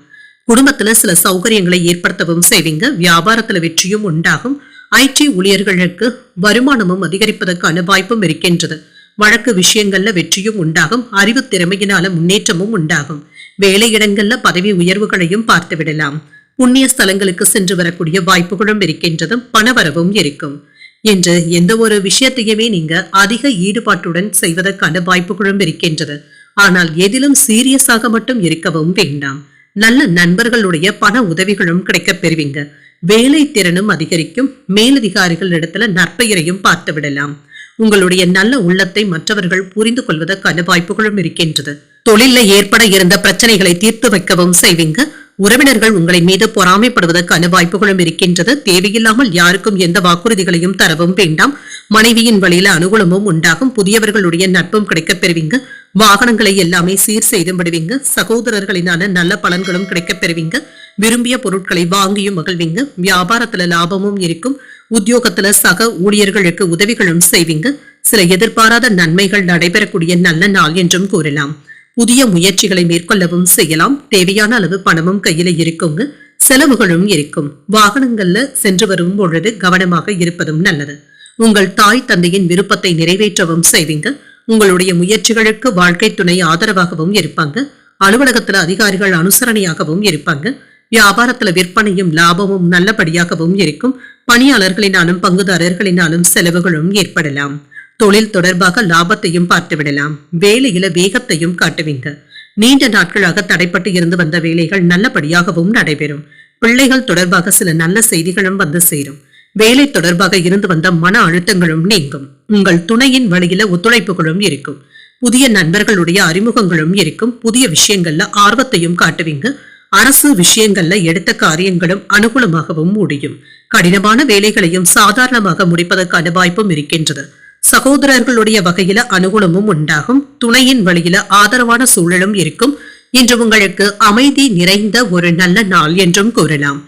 குடும்பத்துல சில சௌகரியங்களை ஏற்படுத்தவும் செய்வீங்க. வியாபாரத்துல வெற்றியும் உண்டாகும். IT ஊழியர்களுக்கு வருமானமும் அதிகரிப்பதற்கான வாய்ப்பும் இருக்கின்றது. வழக்கு விஷயங்கள்ல வெற்றியும் உண்டாகும். அறிவு திறமையினால முன்னேற்றமும் உண்டாகும். வேலையிடங்கள்ல பதவி உயர்வுகளையும் பார்த்து விடலாம். புண்ணிய ஸ்தலங்களுக்கு சென்று வரக்கூடிய வாய்ப்புகளும் இருக்கின்றது. பணவரவும் இருக்கும். என்று எந்த ஒரு விஷயத்தையுமே நீங்க அதிக ஈடுபாட்டுடன் செய்வதற்கான வாய்ப்புகளும் இருக்கின்றது. ஆனால் எதிலும் சீரியஸாக மட்டும் இருக்கவும் வேண்டாம். நல்ல நண்பர்களுடைய பண உதவிகளும் கிடைக்கப் பெறுவீங்க. வேலை திறனும் அதிகரிக்கும். மேலதிகாரிகள் இடத்துல நற்பெயரையும் பார்த்து விடலாம். உங்களுடைய நல்ல உள்ளத்தை மற்றவர்கள் புரிந்து கொள்வதற்கான வாய்ப்புகளும் இருக்கின்றது. தொழில ஏற்பட இருந்த பிரச்சனைகளை தீர்த்து வைக்கவும் செய்வீங்க. உறவினர்கள் உங்களை மீது பொறாமைப்படுவதற்கான வாய்ப்புகளும் இருக்கின்றது. தேவையில்லாமல் யாருக்கும் எந்த வாக்குறுதிகளையும் தரவும் வேண்டாம். மனைவியின் வழியில அனுகூலமும் உண்டாகும். புதியவர்களுடைய நட்பும் கிடைக்கப் பெறுவீங்க. வாகனங்களை எல்லாமே சீர் செய்து விடுவீங்க. சகோதரர்களினால நல்ல பலன்களும் கிடைக்கப் பெறுவீங்க. விரும்பிய பொருட்களை வாங்கியும் மகிழ்வீங்க. வியாபாரத்துல லாபமும் இருக்கும். உத்தியோகத்துல சக ஊழியர்களுக்கு உதவிகளும் செய்வீங்க. சில எதிர்பாராத நன்மைகள் நடைபெறக்கூடிய நல்ல நாள் என்றும் கூறலாம். புதிய முயற்சிகளை மேற்கொள்ளவும் செய்யலாம். தேவையான அளவு பணமும் கையில இருக்குங்க. செலவுகளும் இருக்கும். வாகனங்கள்ல சென்று வரும் பொழுது கவனமாக இருப்பதும் நல்லது. உங்கள் தாய் தந்தையின் விருப்பத்தை நிறைவேற்றவும் செய்வீங்க. உங்களுடைய முயற்சிகளுக்கு வாழ்க்கை துணை ஆதரவாகவும் இருப்பாங்க. அலுவலகத்துல அதிகாரிகள் அனுசரணையாகவும் இருப்பாங்க. வியாபாரத்துல விற்பனையும் லாபமும் நல்லபடியாகவும் இருக்கும். பணியாளர்களினாலும் பங்குதாரர்களினாலும் செலவுகளும் ஏற்படலாம். தொழில் தொடர்பாக லாபத்தையும் பார்த்துவிடலாம். வேலையில வேகத்தையும் காட்டுவீங்க. நீண்ட நாட்களாக தடைப்பட்டு இருந்து வந்த வேலைகள் நல்லபடியாகவும் நடைபெறும். பிள்ளைகள் தொடர்பாக சில நல்ல செய்திகளும் வந்து சேரும். வேலை தொடர்பாக இருந்து வந்த மன அழுத்தங்களும் நீங்கும். உங்கள் துணையின் வழியில ஒத்துழைப்புகளும் இருக்கும். புதிய நண்பர்களுடைய அறிமுகங்களும் இருக்கும். புதிய விஷயங்கள்ல ஆர்வத்தையும் காட்டுவீங்க. அரசு விஷயங்கள்ல எடுத்த காரியங்களும் அனுகூலமாகவும் முடியும். கடினமான வேலைகளையும் சாதாரணமாக முடிப்பதற்கான வாய்ப்பும் இருக்கின்றது. சகோதரர்களுடைய வகையில அனுகூலமும் உண்டாகும். துணையின் வழியில ஆதரவான சூழலும் இருக்கும். இன்று உங்களுக்கு அமைதி நிறைந்த ஒரு நல்ல நாள் என்றும் கூறலாம்.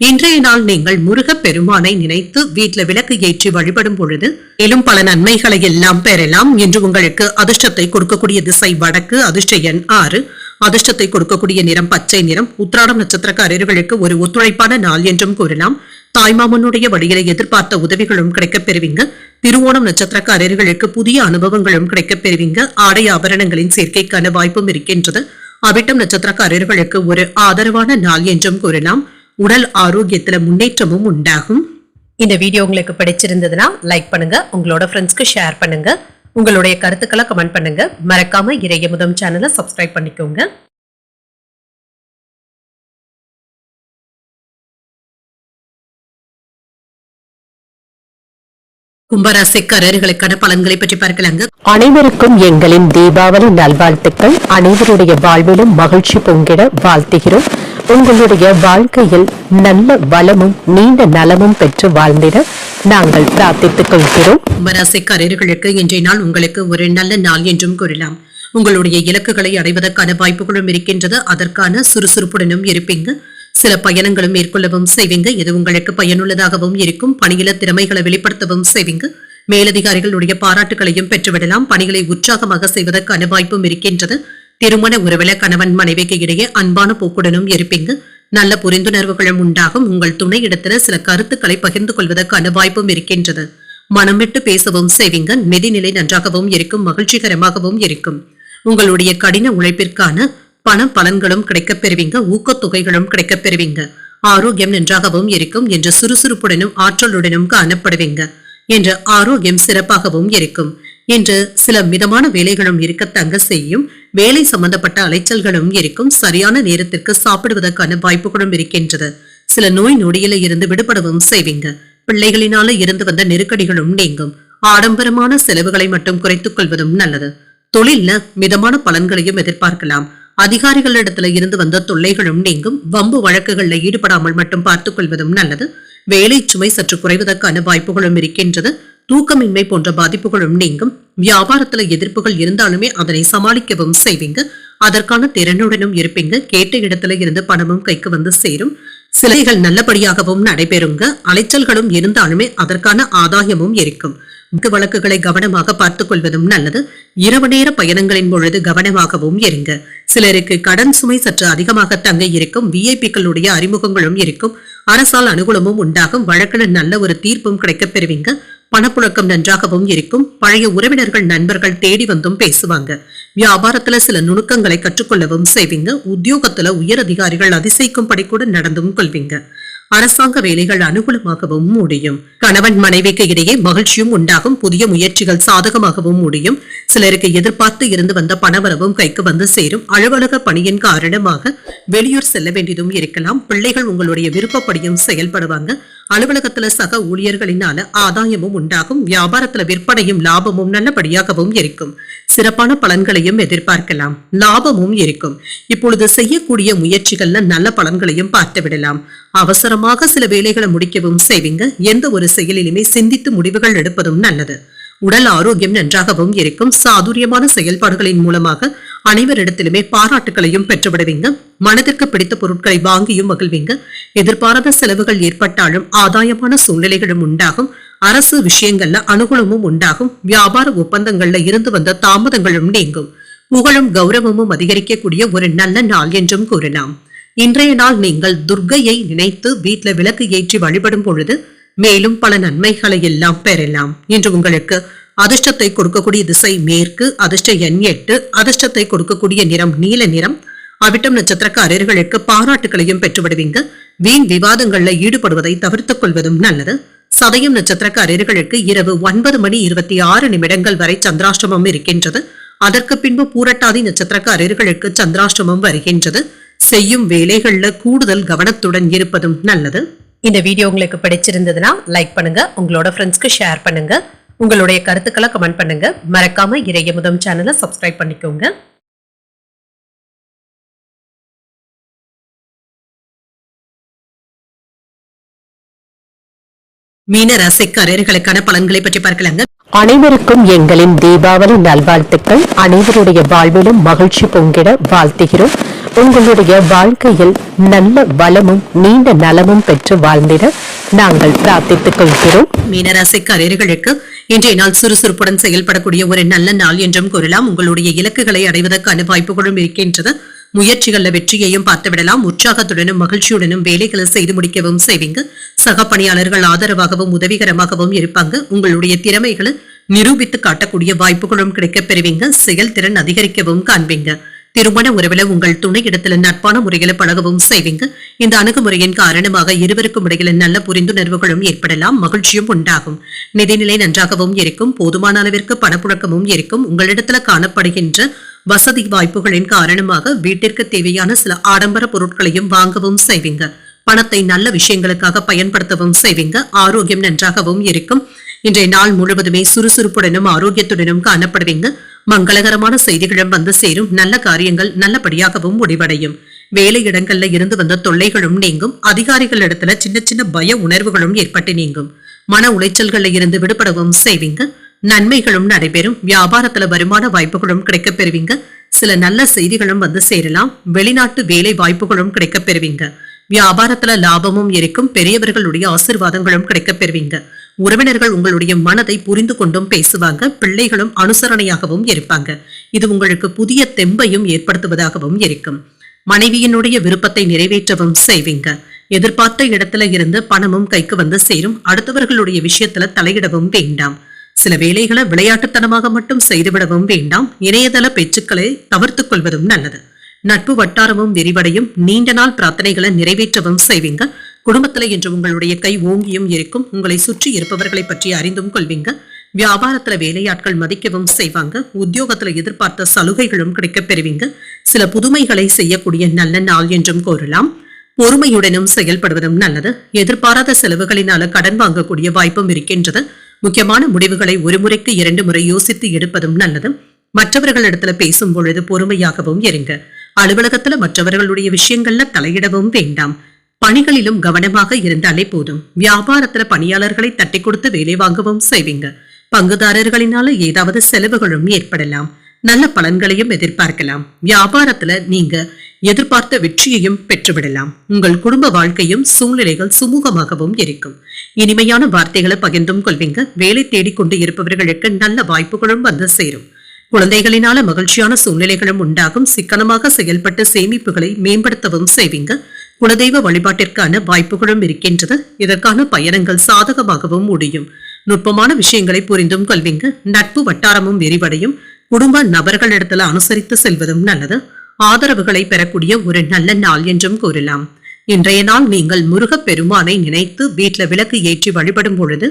இன்றைய நாள் நீங்கள் முருகப் பெருமானை நினைத்து வீட்டுல விளக்கு ஏற்றி வழிபடும் பொழுது மேலும் பல நன்மைகளை எல்லாம் பெறலாம். இன்று உங்களுக்கு அதிர்ஷ்டத்தை கொடுக்கக்கூடிய திசை வடக்கு. அதிர்ஷ்ட எண் 6. அதிர்ஷ்டத்தை கொடுக்கக்கூடிய நிறம் பச்சை நிறம். உத்திராடம் நட்சத்திரக்காரர்களுக்கு ஒரு ஒத்துழைப்பான நாள் என்றும் கூறலாம். தாய்மாமனுடைய வழியில எதிர்பார்த்த உதவிகளும் கிடைக்கப் பெறுவீங்க. திருவோணம் நட்சத்திரக்காரர்களுக்கு புதிய அனுபவங்களும் கிடைக்கப் பெறுவீங்க. ஆடை ஆபரணங்களின் சேர்க்கைக்கான வாய்ப்பும் இருக்கின்றது. அவிட்டம் நட்சத்திரக்காரர்களுக்கு ஒரு ஆதரவான நாள் என்றும் கூறலாம். உடல் ஆரோக்கியத்துல முன்னேற்றமும் உண்டாகும். இந்த வீடியோ உங்களுக்கு பிடிச்சிருந்ததுன்னா லைக் பண்ணுங்க, உங்களோட ஃப்ரெண்ட்ஸ்க்கு ஷேர் பண்ணுங்க, உங்களுடைய கருத்துக்களை கமெண்ட் பண்ணுங்க. மறக்காம இறையமுதம் சேனலை சப்ஸ்கிரைப் பண்ணிக்கோங்க. கும்பராசிக்காரர்களுக்கான பலன்களை பற்றி பார்க்கலாங்க. அனைவருக்கும் எங்களின் தீபாவளி நல்வாழ்த்துக்கள். அனைவருடைய வாழ்விலும் மகிழ்ச்சி பொங்கிட வாழ்த்துகிறோம். உங்களுடைய வாழ்க்கையில் நல்ல வளமும் நீண்ட நலமும் பெற்று வாழ்ந்திட நாங்கள் பிரார்த்தித்துக் கொள்கிறோம். கும்பராசிக்காரர்களுக்கு இன்றைய நாள் உங்களுக்கு ஒரு நல்ல நாள் என்றும் கூறலாம். உங்களுடைய இலக்குகளை அடைவதற்கான வாய்ப்புகளும் இருக்கின்றது. அதற்கான சுறுசுறுப்புடனும் இருப்பீங்க. சில பயணங்களும் மேற்கொள்ளவும் செய்வீங்க. இது உங்களுக்கு பயனுள்ளதாகவும் இருக்கும். பணியில திறமைகளை வெளிப்படுத்தவும் செய்வீங்க. மேலதிகாரிகளுடைய பாராட்டுகளையும் பெற்றுவிடலாம். பணிகளை உற்சாகமாக செய்வதற்கான வாய்ப்பும் இருக்கின்றது. திருமண உறவில கணவன் மனைவிக்கு இடையே அன்பான போக்குடனும் இருப்பீங்க. நல்ல புரிந்துணர்வுகளும் உண்டாகும். உங்கள் துணை இடத்துல சில கருத்துக்களை பகிர்ந்து கொள்வதற்கான வாய்ப்பும் இருக்கின்றது. மனம் விட்டு பேசவும் செய்வீங்க. நிதிநிலை நன்றாகவும் இருக்கும். மகிழ்ச்சிகரமாகவும் இருக்கும். உங்களுடைய கடின உழைப்பிற்கான பண பலன்களும் கிடைக்கப் பெறுவீங்க. ஊக்கத்தொகைகளும் கிடைக்கப் பெறுவீங்க. ஆரோக்கியம் நன்றாகவும் இருக்கும். என்று சுறுசுறுப்புடனும் ஆற்றலுடனும் காணப்படுவீங்க. என்று ஆரோக்கியம் சிறப்பாகவும் இருக்கும். என்று சில மிதமான வேலைகளும் இருக்கத்தங்க செய்யும். வேலை சம்பந்தப்பட்ட அலைச்சல்களும் இருக்கும். சரியான நேரத்திற்கு சாப்பிடுவதற்கான வாய்ப்புகளும் இருக்கின்றது. சில நோய் நொடியில இருந்து விடுபடவும் செய்வீங்க. பிள்ளைகளினால இருந்து வந்த நெருக்கடிகளும் நீங்கும். ஆடம்பரமான செலவுகளை மட்டும் குறைத்துக் கொள்வதும் நல்லது. தொழில்ல மிதமான பலன்களையும் எதிர்பார்க்கலாம். அதிகாரிகளிடத்துல இருந்து வந்த தொல்லைகளும் நீங்கும். வம்பு வழக்குகள்ல ஈடுபடாமல் மட்டும் பார்த்துக் கொள்வதும் நல்லது. வேலை சுமை சற்று குறைவதற்கான வாய்ப்புகளும் இருக்கின்றது. தூக்கமின்மை போன்ற பாதிப்புகளும் நீங்கும். வியாபாரத்துல எதிர்ப்புகள் இருந்தாலுமே அதனை சமாளிக்கவும் செய்வீங்க. அதற்கான திறனுடனும் இருப்பீங்க. கேட்ட இடத்துல இருந்து பணமும் கைக்கு வந்து சேரும். சிலைகள் நல்லபடியாகவும் நடைபெறுங்க. அலைச்சல்களும் இருந்தாலுமே அதற்கான ஆதாயமும் இருக்கும். வழக்குகளை கவனமாக பார்த்துக் கொள்வதும் நல்லது. இரவு நேர பயணங்களின் பொழுது கவனமாகவும் இருங்க. சிலருக்கு கடன் சுமை சற்று அதிகமாக தங்க இருக்கும். விஐபிக்களுடைய அறிமுகங்களும் இருக்கும். அரசால் அனுகூலமும் உண்டாகும். வழக்கில் நல்ல ஒரு தீர்ப்பும் கிடைக்கப் பெறுவீங்க. பணப்புழக்கம் நன்றாகவும் இருக்கும். பழைய உறவினர்கள் நண்பர்கள் தேடி வந்தும் பேசுவாங்க. வியாபாரத்துல சில நுணுக்கங்களை கற்றுக்கொள்ளவும் செய்வீங்க. உத்தியோகத்துல உயர் அதிகாரிகள் அதிசயிக்கும்படி கூட நடந்தும் கொள்வீங்க. அரசாங்க வேலைகள் அனுகூலமாகவும் முடியும். கணவன் மனைவிக்கு இடையே மகிழ்ச்சியும் உண்டாகும். புதிய முயற்சிகள் சாதகமாகவும் முடியும். சிலருக்கு எதிர்பார்த்து இருந்து வந்த பணவரவும் கைக்கு வந்து சேரும். அலுவலக பணியின் காரணமாக வெளியூர் செல்ல வேண்டியதும் இருக்கலாம். பிள்ளைகள் உங்களுடைய விருப்பப்படியும் செயல்படுவாங்க. அலுவலகத்துல சக ஊழியர்களினால ஆதாயமும் உண்டாகும். வியாபாரத்துல விற்பனையும் லாபமும் நல்லபடியாகவும் இருக்கும். சிறப்பான பலன்களையும் எதிர்பார்க்கலாம். லாபமும் இருக்கும். இப்பொழுது செய்யக்கூடிய முயற்சிகள்ல நல்ல பலன்களையும் பார்த்து விடலாம். அவசரமாக சில வேலைகளை முடிக்கவும் செய்வீங்க. எந்த ஒரு செயலிலுமே சிந்தித்து முடிவுகள் எடுப்பதும் நல்லது. உடல் ஆரோக்கியம் நன்றாகவும் இருக்கும். சாதுரியமான செயல்பாடுகளின் மூலமாக அனைவரிடத்திலுமே பாராட்டுகளையும் பெற்றுவிடுவீங்க. மனதிற்கு பிடித்த பொருட்களை வாங்கியும் மகிழ்வீங்க. எதிர்பாராத செலவுகள் ஏற்பட்டாலும் ஆதாயமான சூழ்நிலைகளும் உண்டாகும். அரசு விஷயங்கள்ல அனுகூலமும் உண்டாகும். வியாபார ஒப்பந்தங்கள்ல இருந்து வந்த தாமதங்களும் நீங்கும். புகழும் கௌரவமும் அதிகரிக்கக்கூடிய ஒரு நல்ல நாள் என்றும் கூறலாம். இன்றைய நாள் நீங்கள் துர்க்கையை நினைத்து வீட்டுல விளக்கு ஏற்றி வழிபடும் பொழுது மேலும் பல நன்மைகளை எல்லாம் பெறலாம். இன்று உங்களுக்கு அதிர்ஷ்டத்தை கொடுக்கக்கூடிய திசை மேற்கு. அதிர்ஷ்ட எண் 8. அதிர்ஷ்டத்தை கொடுக்கக்கூடிய நிறம் நீல நிறம். அவிட்டம் நட்சத்திரக்காரர்களுக்கு பாராட்டுகளையும் பெற்றுவிடுவீங்க. வீண் விவாதங்கள்ல ஈடுபடுவதை தவிர்த்துக் கொள்வதும் நல்லது. சதயம் நட்சத்திரக்காரர்களுக்கு இரவு 9:26 வரை சந்திராஷ்டமம் இருக்கின்றது. அதற்கு பின்பு பூரட்டாதி நட்சத்திரக்காரர்களுக்கு சந்திராஷ்டமம் வருகின்றது. செய்யும் வேலைகள்ல கூடுதல் கவனத்துடன் இருப்பதும் நல்லது. இந்த வீடியோ உங்களுக்கு பிடிச்சிருந்ததுன்னா லைக் பண்ணுங்க. உங்களோட ஃப்ரெண்ட்ஸ்க்கு ஷேர் பண்ணுங்க. உங்களுடைய கருத்துக்களை கமெண்ட் பண்ணுங்க. மறக்காம இறையமுதம் சேனலை சப்ஸ்கிரைப் பண்ணிக்கோங்க. மீன ராசிக்காரர்களுக்கான பலன்களை பற்றி பார்க்கலாங்க. அனைவருக்கும் எங்களின் தீபாவளி நல்வாழ்த்துக்கள். அனைவருடைய வாழ்விலும் மகிழ்ச்சி பொங்கிட வாழ்த்துகிறோம். உங்களுடைய வாழ்க்கையில் நல்ல வளமும் நீண்ட நலமும் பெற்று வாழ்ந்திட நாங்கள் பிரார்த்தித்துக் கொள்கிறோம். மீனராசிக்காரர்களுக்கு இன்றைய நாள் சுறுசுறுப்புடன் செயல்படக்கூடிய ஒரு நல்ல நாள் என்றும் கூறலாம். உங்களுடைய இலக்குகளை அடைவதற்கான வாய்ப்புகளும் இருக்கின்றது. முயற்சிகள்ல வெற்றியையும் பார்த்துவிடலாம். உற்சாகத்துடனும் மகிழ்ச்சியுடனும் வேலைகளை செய்து முடிக்கவும் செய்வீங்க. சக பணியாளர்கள் ஆதரவாகவும் உதவிகரமாகவும் இருப்பாங்க. உங்களுடைய திறமைகளை நிரூபித்து காட்டக்கூடிய வாய்ப்புகளும் கிடைக்கப் பெறுவீங்க. செயல்திறன் அதிகரிக்கவும் காண்பீங்க. திருமண உறவுல உங்கள் துணை இடத்துல நட்பான முறைகளை பழகவும் செய்வீங்க. இந்த அணுகுமுறையின் காரணமாக இருவருக்கும் இடையில நல்ல புரிந்துணர்வுகளும் ஏற்படலாம். மகிழ்ச்சியும் உண்டாகும். நிதிநிலை நன்றாகவும் இருக்கும். போதுமான அளவிற்கு பணப்புழக்கமும் இருக்கும். உங்களிடத்துல காணப்படுகின்ற வசதி வாய்ப்புகளின் காரணமாக வீட்டிற்கு தேவையான சில ஆடம்பர பொருட்களையும் வாங்கவும் செய்வீங்க. பணத்தை நல்ல விஷயங்களுக்காக பயன்படுத்தவும் செய்வீங்க. ஆரோக்கியம் நன்றாகவும் இருக்கும். இன்றைய நாள் முழுவதுமே சுறுசுறுப்புடனும் ஆரோக்கியத்துடனும் காணப்படுவீங்க. மங்களகரமான செய்திகளும் வந்து சேரும். நல்ல காரியங்கள் நல்லபடியாகவும் முடிவடையும். வேலை இடங்கள்ல இருந்து வந்த தொல்லைகளும் நீங்கும். அதிகாரிகளிடத்துல சின்ன சின்ன பய உணர்வுகளும் ஏற்பட்டு நீங்கும். மன உளைச்சல்களில் இருந்து விடுபடவும் செய்வீங்க. நன்மைகளும் நடைபெறும். வியாபாரத்துல வருமான வாய்ப்புகளும் கிடைக்க பெறுவீங்க. சில நல்ல செய்திகளும் வந்து சேரலாம். வெளிநாட்டு வேலை வாய்ப்புகளும் கிடைக்க பெறுவீங்க. வியாபாரத்துல லாபமும் இருக்கும். பெரியவர்களுடைய ஆசீர்வாதங்களும் கிடைக்க பெறுவீங்க. உறவினர்கள் உங்களுடைய மனதை புரிந்து கொண்டும் பேசுவாங்க. பிள்ளைகளும் அனுசரணையாகவும் இருப்பாங்க. இது உங்களுக்கு புதிய தெம்பையும் ஏற்படுத்துவதாகவும் இருக்கும். மனைவியினுடைய விருப்பத்தை நிறைவேற்றவும் செய்வீங்க. எதிர்பார்த்த இடத்துல இருந்து பணமும் கைக்கு வந்து சேரும். அடுத்தவர்களுடைய விஷயத்துல தலையிடவும் வேண்டாம். சில வேலைகளை விளையாட்டுத்தனமாக மட்டும் செய்துவிடவும் வேண்டாம். இணையதள பேச்சுக்களை தவிர்த்துக் கொள்வதும் நல்லது. நட்பு வட்டாரமும் விரிவடையும். நீண்ட நாள் பிரார்த்தனைகளை நிறைவேற்றவும் செய்வீங்க. குடும்பத்துல இன்று உங்களுடைய கை ஓங்கியும் இருக்கும். உங்களை சுற்றி இருப்பவர்களை பற்றி அறிந்தும் கொள்வீங்க. வியாபாரத்துல வேலையாட்கள் மதிக்கவும் செய்வாங்க. உத்தியோகத்துல எதிர்பார்த்த சலுகைகளும் கிடைக்க பெறுவீங்க. சில புதுமைகளை செய்யக்கூடிய நல்ல நாள் என்றும் கூறலாம். பொறுமையுடனும் செயல்படுவதும் நல்லது. எதிர்பாராத செலவுகளினால கடன் வாங்கக்கூடிய வாய்ப்பும் இருக்கின்றது. முக்கியமான முடிவுகளை ஒரு முறைக்கு 2 முறை யோசித்து எடுப்பதும் நல்லது. மற்றவர்களிடத்துல பேசும் பொழுது பொறுமையாகவும் இருங்க. அலுவலகத்துல மற்றவர்களுடைய விஷயங்கள்ல தலையிடவும் வேண்டாம். பணிகளிலும் கவனமாக இருந்தாலே போதும். வியாபாரத்துல பணியாளர்களை தட்டி கொடுத்து வேலை வாங்கவும் செய்வீங்க. பங்குதாரர்களினால ஏதாவது செலவுகளும் ஏற்படலாம். நல்ல பலன்களையும் எதிர்பார்க்கலாம். வியாபாரத்துல நீங்க எதிர்பார்த்த வெற்றியையும் பெற்றுவிடலாம். உங்கள் குடும்ப வாழ்க்கையும் சூழ்நிலைகள் சுமூகமாகவும் இருக்கும். இனிமையான வார்த்தைகளை பகிர்ந்தும் கொள்வீங்க. வேலை தேடிக்கொண்டு இருப்பவர்களுக்கு நல்ல வாய்ப்புகளும் வந்து சேரும். குழந்தைகளினால மகிழ்ச்சியான சூழ்நிலைகளும் உண்டாகும். சிக்கனமாக செயல்பட்டு சேமிப்புகளை மேம்படுத்தவும் செய்வீங்க. குலதெய்வ வழிபாட்டிற்கான வாய்ப்புகளும் இருக்கின்றது. இதற்கான பயணங்கள் சாதகமாகவும் முடியும். நுட்பமான விஷயங்களை புரிந்தும் கொள்வீங்க. நட்பு வட்டாரமும் விரிவடையும். குடும்ப நபர்களிடத்துல அனுசரித்து செல்வதும் நல்லது. ஆதரவுகளை பெறக்கூடிய ஒரு நல்ல நாள் என்றும் கூறலாம். இன்றைய நாள் நீங்கள் முருகப் பெருமானை நினைத்து வீட்டுல விளக்கு ஏற்றி வழிபடும் பொழுது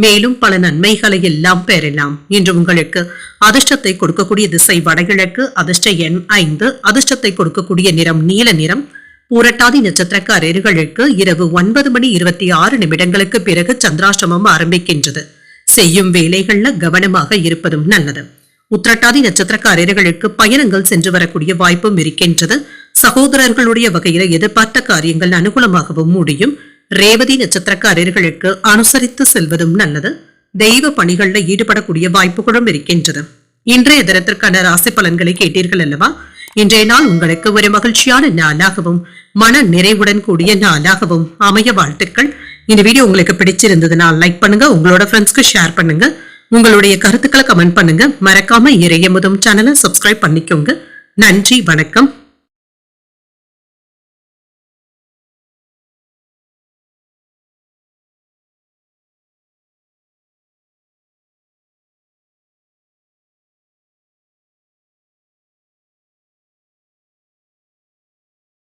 மேலும் பல நன்மைகளை எல்லாம் பெறலாம். இன்று உங்களுக்கு அதிர்ஷ்டத்தை கொடுக்கக்கூடிய திசை வடகிழக்கு. அதிர்ஷ்ட எண் 5. அதிர்ஷ்டத்தை கொடுக்கக்கூடிய நிறம் நீல நிறம். பூரட்டாதி நட்சத்திரக்காரர்களுக்கு இரவு 9:26 பிறகு சந்திராஷ்டமம் ஆரம்பிக்கின்றது. செய்யும் வேலைகள்ல கவனமாக இருப்பதும் நல்லது. உத்திரட்டாதி நட்சத்திரக்காரர்களுக்கு பயணங்கள் சென்று வரக்கூடிய வாய்ப்பும் இருக்கின்றது. சகோதரர்களுடைய வகையில எதிர்பார்த்த காரியங்கள் அனுகூலமாகவும் முடியும். ரேவதி நட்சத்திரக்காரர்களுக்கு அனுசரித்து செல்வதும் நல்லது. தெய்வ பணிகள்ல ஈடுபடக்கூடிய வாய்ப்புகளும் இருக்கின்றது. இன்றைய தினத்திற்கான ராசி பலன்களை கேட்டீர்கள் அல்லவா? இன்றைய நாள் உங்களுக்கு ஒரு மகிழ்ச்சியான நாளாகவும் மன நிறைவுடன் கூடிய நாளாகவும் அமைய வாழ்த்துக்கள். இந்த வீடியோ உங்களுக்கு பிடிச்சிருந்ததுன்னா லைக் பண்ணுங்க. உங்களோட ஃப்ரெண்ட்ஸ்க்கு ஷேர் பண்ணுங்க. உங்களுடைய கருத்துக்களை கமெண்ட் பண்ணுங்க. மறக்காம இறையமுதும் சேனலை சப்ஸ்கிரைப் பண்ணிக்கோங்க. நன்றி, வணக்கம்.